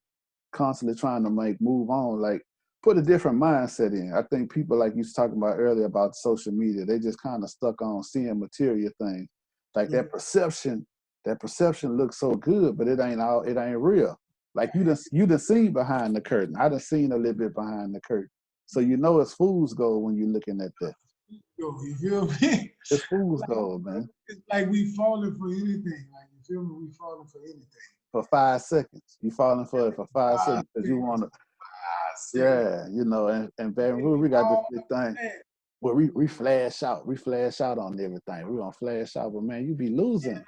constantly trying to move on, like put a different mindset in. I think people, like you was talking about earlier about social media, they just kind of stuck on seeing material things. Like that perception looks so good, but it ain't real. Like you done seen behind the curtain. I done seen a little bit behind the curtain. So you know it's fool's gold when you're looking at that. You feel me? It's fool's gold, man. It's like we falling for anything. Like, you feel me? We falling for anything. For 5 seconds. You falling for it for 5 seconds because you want to. Yeah, you know, and Baton Rouge, we got this big thing where we flash out. We flash out on everything. We're going to flash out, but man, you be losing.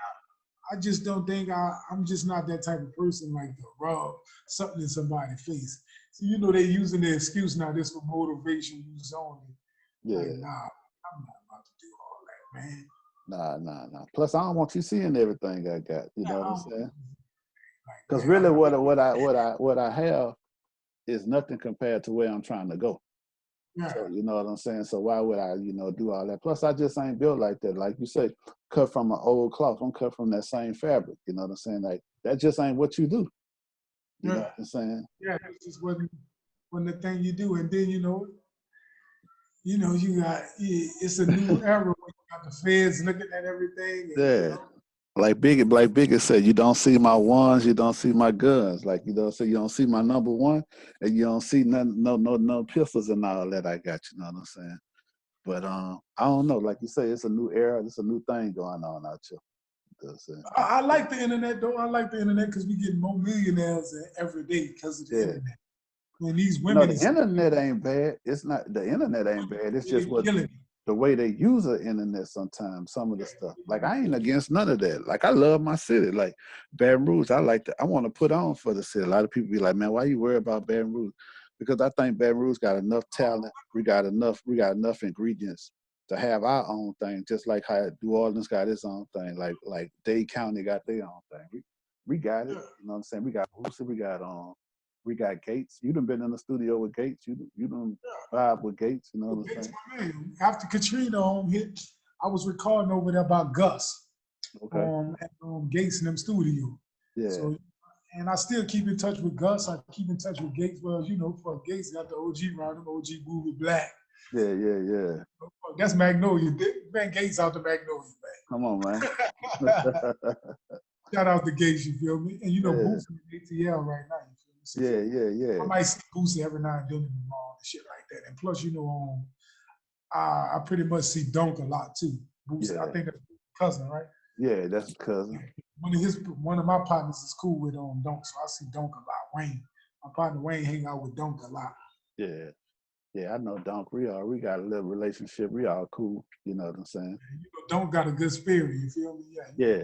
I just don't think I'm just not that type of person like to rub something in somebody's face. So, you know, they using the excuse now, this for motivation use only. Yeah. Like, nah, I'm not about to do all that, man. Nah. Plus, I don't want you seeing everything I got. You know what I'm saying? Because really, what I have is nothing compared to where I'm trying to go. Yeah. So, you know what I'm saying? So why would I, do all that? Plus, I just ain't built like that. Like you say, cut from an old cloth. I'm cut from that same fabric. You know what I'm saying? Like, that just ain't what you do. You know what I'm saying? Yeah, it just wasn't the thing you do. And then, you got, it's a new era where you got the feds looking at everything. And, like Biggie said, you don't see my ones, you don't see my guns. Like so you don't see my number one, and you don't see no pistols and all that I got. You know what I'm saying? But I don't know. Like you say, it's a new era. It's a new thing going on out here. I like the internet though. I like the internet because we get more millionaires every day because of the internet. When these women, the internet ain't bad. It's not the internet ain't bad. It's just what the way they use the internet sometimes. Some of the stuff. Like I ain't against none of that. Like I love my city. Like Baton Rouge, I want to put on for the city. A lot of people be like, man, why you worry about Baton Rouge? Because I think Baton Rouge got enough talent. We got enough ingredients to have our own thing, just like how New Orleans got its own thing, like Dade County got their own thing. We got it. You know what I'm saying? We got Boosie, we got Gates. You done been in the studio with Gates. You done vibe with Gates. You know what I'm saying? After Katrina hit, I was recording over there about Gus. At Gates in them studio. Yeah. So, and I still keep in touch with Gus. I keep in touch with Gates. Well, for Gates got the OG round, them OG Movie Black. Yeah. That's Magnolia. Man, Gates out to Magnolia, man. Come on, man. Shout out to Gates, you feel me? And Boosie in ATL right now, you feel me? So Yeah. I might see Boosie every now and then in the mall and shit like that. And plus, I pretty much see Dunk a lot too. Boosie, I think that's cousin, right? Yeah, that's his cousin. One of my partners is cool with Dunk, so I see Dunk a lot. Wayne, my partner Wayne, hang out with Dunk a lot. Yeah, I know Dunk. We got a little relationship. We all cool. You know what I'm saying? Dunk got a good spirit. You feel me? Yeah.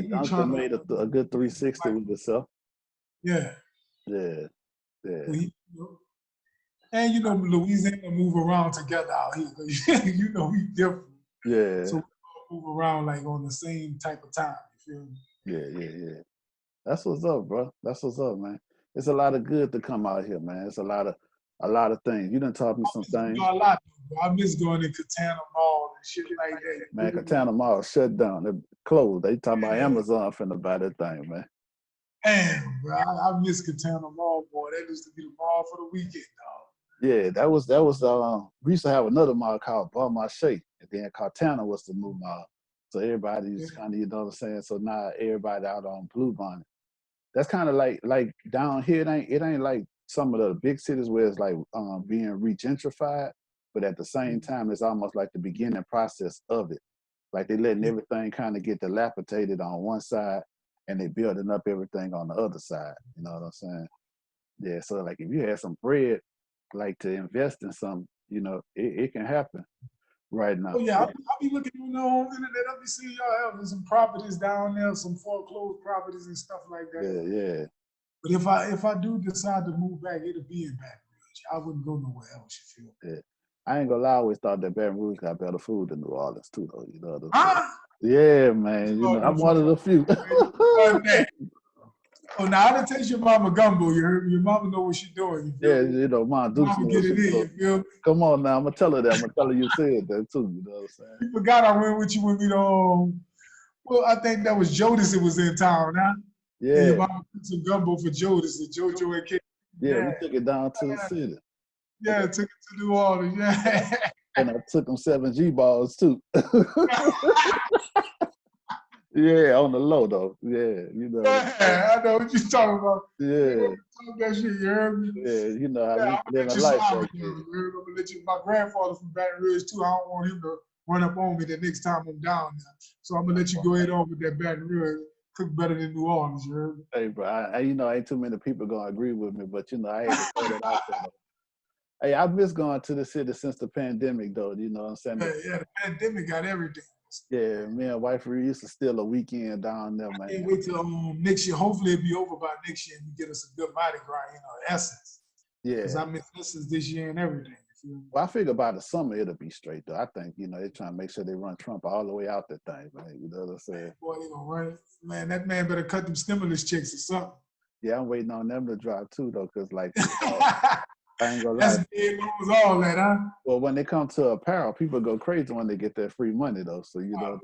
Dunk made a good 360 with himself. Yeah. And Louisiana move around together out here. We different. Yeah. So we move around like on the same type of time. You feel me? Yeah. That's what's up, bro. That's what's up, man. It's a lot of good to come out here, man. It's a lot of things. You done taught me some things. I miss going to Katana Mall and shit like that. Man, Katana Mall shut down. They closed. They talking about Amazon finna buy that thing, man. Damn, bro. I miss Katana Mall, boy. That used to be the mall for the weekend, dog. Yeah, that was we used to have another mall called Bon Marché, and then Katana was the new mall. So everybody's kind of, you know what I'm saying? So now everybody out on Blue Bonnet. That's kind of like down here, it ain't like some of the big cities where it's like being regentrified, but at the same time, it's almost like the beginning process of it. Like they letting everything kind of get dilapidated on one side, and they building up everything on the other side. You know what I'm saying? Yeah. So like if you had some bread, like to invest in something, it can happen right now. Oh yeah, I'll be looking on the internet. I'll be seeing y'all have some properties down there, some foreclosed properties and stuff like that. Yeah. But if I do decide to move back, it'll be in Baton Rouge. I wouldn't go nowhere else. You feel? Yeah. I ain't gonna lie. I always thought that Baton Rouge got better food than New Orleans too, though. You know what I'm saying? Yeah, man. I'm one of the few. Oh, now I done taste your mama gumbo. You heard me? Your mama know what she's doing. You feel me? Mom Dukes get it in. You feel me? Come on now, I'm gonna tell her that. I'm gonna tell her you said that too. You know what I'm saying? You forgot I went with you when we well, I think that was Jodis that was in town, huh? Yeah. And your mama put some gumbo for Jodis and JoJo and Kid. Yeah, we took it down to the city. Yeah, took it to New Orleans. Yeah. And I took them 7G balls too. Yeah, on the low though. Yeah, Yeah, I know what you're talking about. Yeah. Talk that shit, you heard me? Yeah, how we live a life. I'm gonna let you. My grandfather from Baton Rouge too. I don't want him to run up on me the next time I'm down there. So I'm gonna let you go ahead on with that Baton Rouge. Cook better than New Orleans, you heard me? Hey, bro, ain't too many people gonna agree with me, but I had to throw that out there. Hey, I miss going to the city since the pandemic, though. You know what I'm saying? Yeah, the pandemic got everything. Yeah, me and wife used to steal a weekend down there, man. I can't wait till next year. Hopefully it'll be over by next year and we get us a good Mardi Gras, Essence. Yeah. Because I miss Essence this year and everything. Well, I figure by the summer it'll be straight, though. I think, they're trying to make sure they run Trump all the way out that thing, man. You know what I'm saying? Boy, they gonna run it. Man, that man better cut them stimulus checks or something. Yeah, I'm waiting on them to drop too, though, because like I ain't gonna lie. That's was all that, huh? Well, when they come to apparel, people go crazy when they get that free money, though. So you know.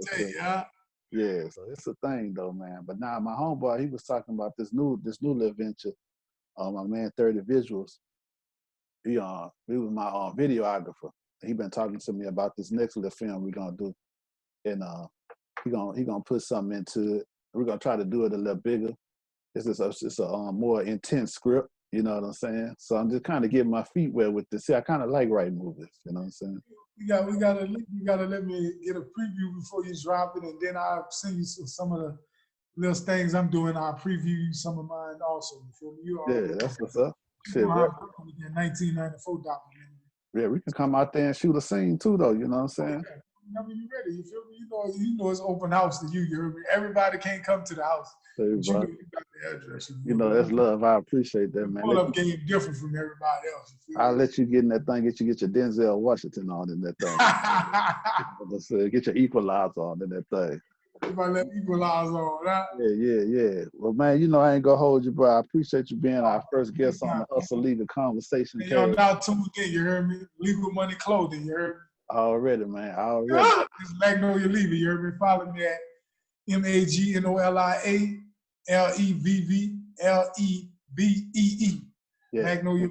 Yeah, so it's a thing, though, man. But now my homeboy, he was talking about this new little venture. My man, 30 Visuals. He was my videographer. He been talking to me about this next little film we're gonna do, and he gonna put something into it. We're gonna try to do it a little bigger. It's a more intense script. You know what I'm saying? So I'm just kind of getting my feet wet with this. See, I kind of like writing movies. You know what I'm saying? You gotta let me get a preview before you drop it, and then I'll send you some of the little things I'm doing. I'll preview you some of mine also. You feel me? Yeah, that's what's up. Shit, that 1994 documentary. Yeah, we can come out there and shoot a scene too, though. You know what I'm saying? Yeah. Whenever you ready, you feel me? You know it's open house to you. You heard me? Everybody can't come to the house. Hey, but you know you got the address. You know that's love. I appreciate that, man. Pull up game different from everybody else. I'll let you get in that thing. Get your Denzel Washington on in that thing. Get your Equalizer on in that thing. If I let Equalize on, right? Yeah. Well, man, you know I ain't gonna hold you, bro. I appreciate you being our first guest on the Hustle Legal Conversation. Hey, y'all now tuned in, you heard me? Legal Money Clothing, you heard me? Already, man. Already. It's Magnolia Levee, you heard me? Follow me at MAGNOLIA LEVVLEBEE. Yeah. Magnolia.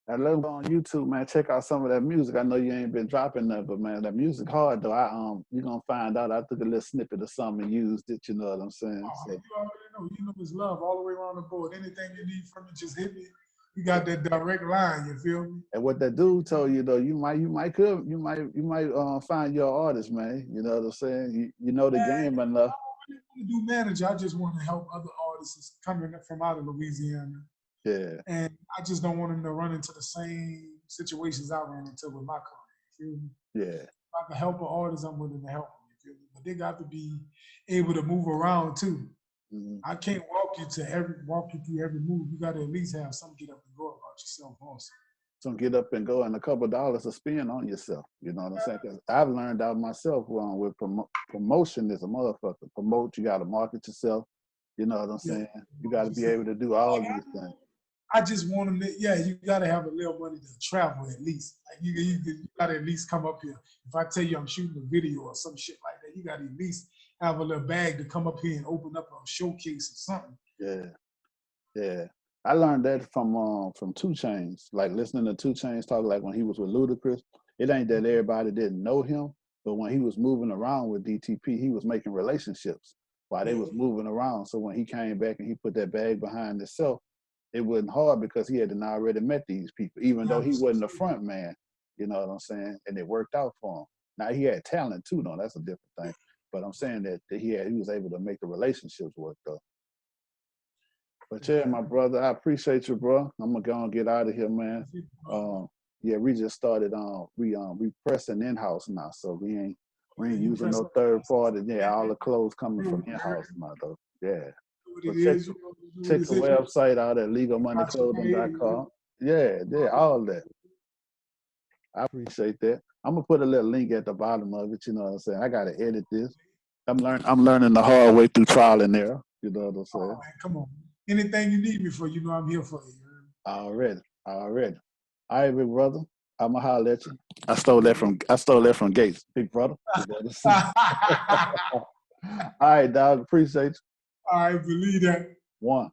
I love it on YouTube, man. Check out some of that music. I know you ain't been dropping that, but man, that music hard though. You're gonna find out. I took a little snippet of something and used it. You know what I'm saying? So. You already know. You know it's love all the way around the board. Anything you need from me, just hit me. You got that direct line. You feel me? And what that dude told you though, you might find your artist, man. You know what I'm saying? You know the game enough. I don't really want to do manager. I just want to help other artists coming from out of Louisiana. Yeah. And I just don't want them to run into the same situations I ran into with my career. You feel me? Yeah. If I can help an artist, I'm willing to help them. You feel me? But they got to be able to move around too. Mm-hmm. I can't walk you through every move. You got to at least have some get up and go about yourself also. Some get up and go and a couple of dollars to spend on yourself. You know what I'm saying? Because I've learned out myself with promotion is a motherfucker. Promote, you got to market yourself. You know what I'm saying? You got to be able to do all these things. I just want them to, you got to have a little money to travel at least. Like you got to at least come up here. If I tell you I'm shooting a video or some shit like that, you got to at least have a little bag to come up here and open up a showcase or something. Yeah. I learned that from 2 Chainz. Like listening to 2 Chainz talk, like when he was with Ludacris. It ain't that everybody didn't know him, but when he was moving around with DTP, he was making relationships while they was moving around. So when he came back and he put that bag behind himself, it wasn't hard because he had already met these people, even though he wasn't the front man, you know what I'm saying? And it worked out for him. Now he had talent too, though. That's a different thing. But I'm saying that he was able to make the relationships work though. But yeah, my brother, I appreciate you, bro. I'm gonna go and get out of here, man. We just started we pressing in-house now, so we ain't using no third party. Yeah, all the clothes coming from in-house now though. Yeah. Check the website out at legalmoneyclothing.com. Yeah, all that. I appreciate that. I'm gonna put a little link at the bottom of it. You know what I'm saying? I gotta edit this. I'm learning the hard way through trial and error. You know what I'm saying? Oh, man, come on. Anything you need me for, you know I'm here for you. Already. All right, big brother. I'ma holler at you. I stole that from Gates, big brother. All right, dog. Appreciate you. All right, believe that. One.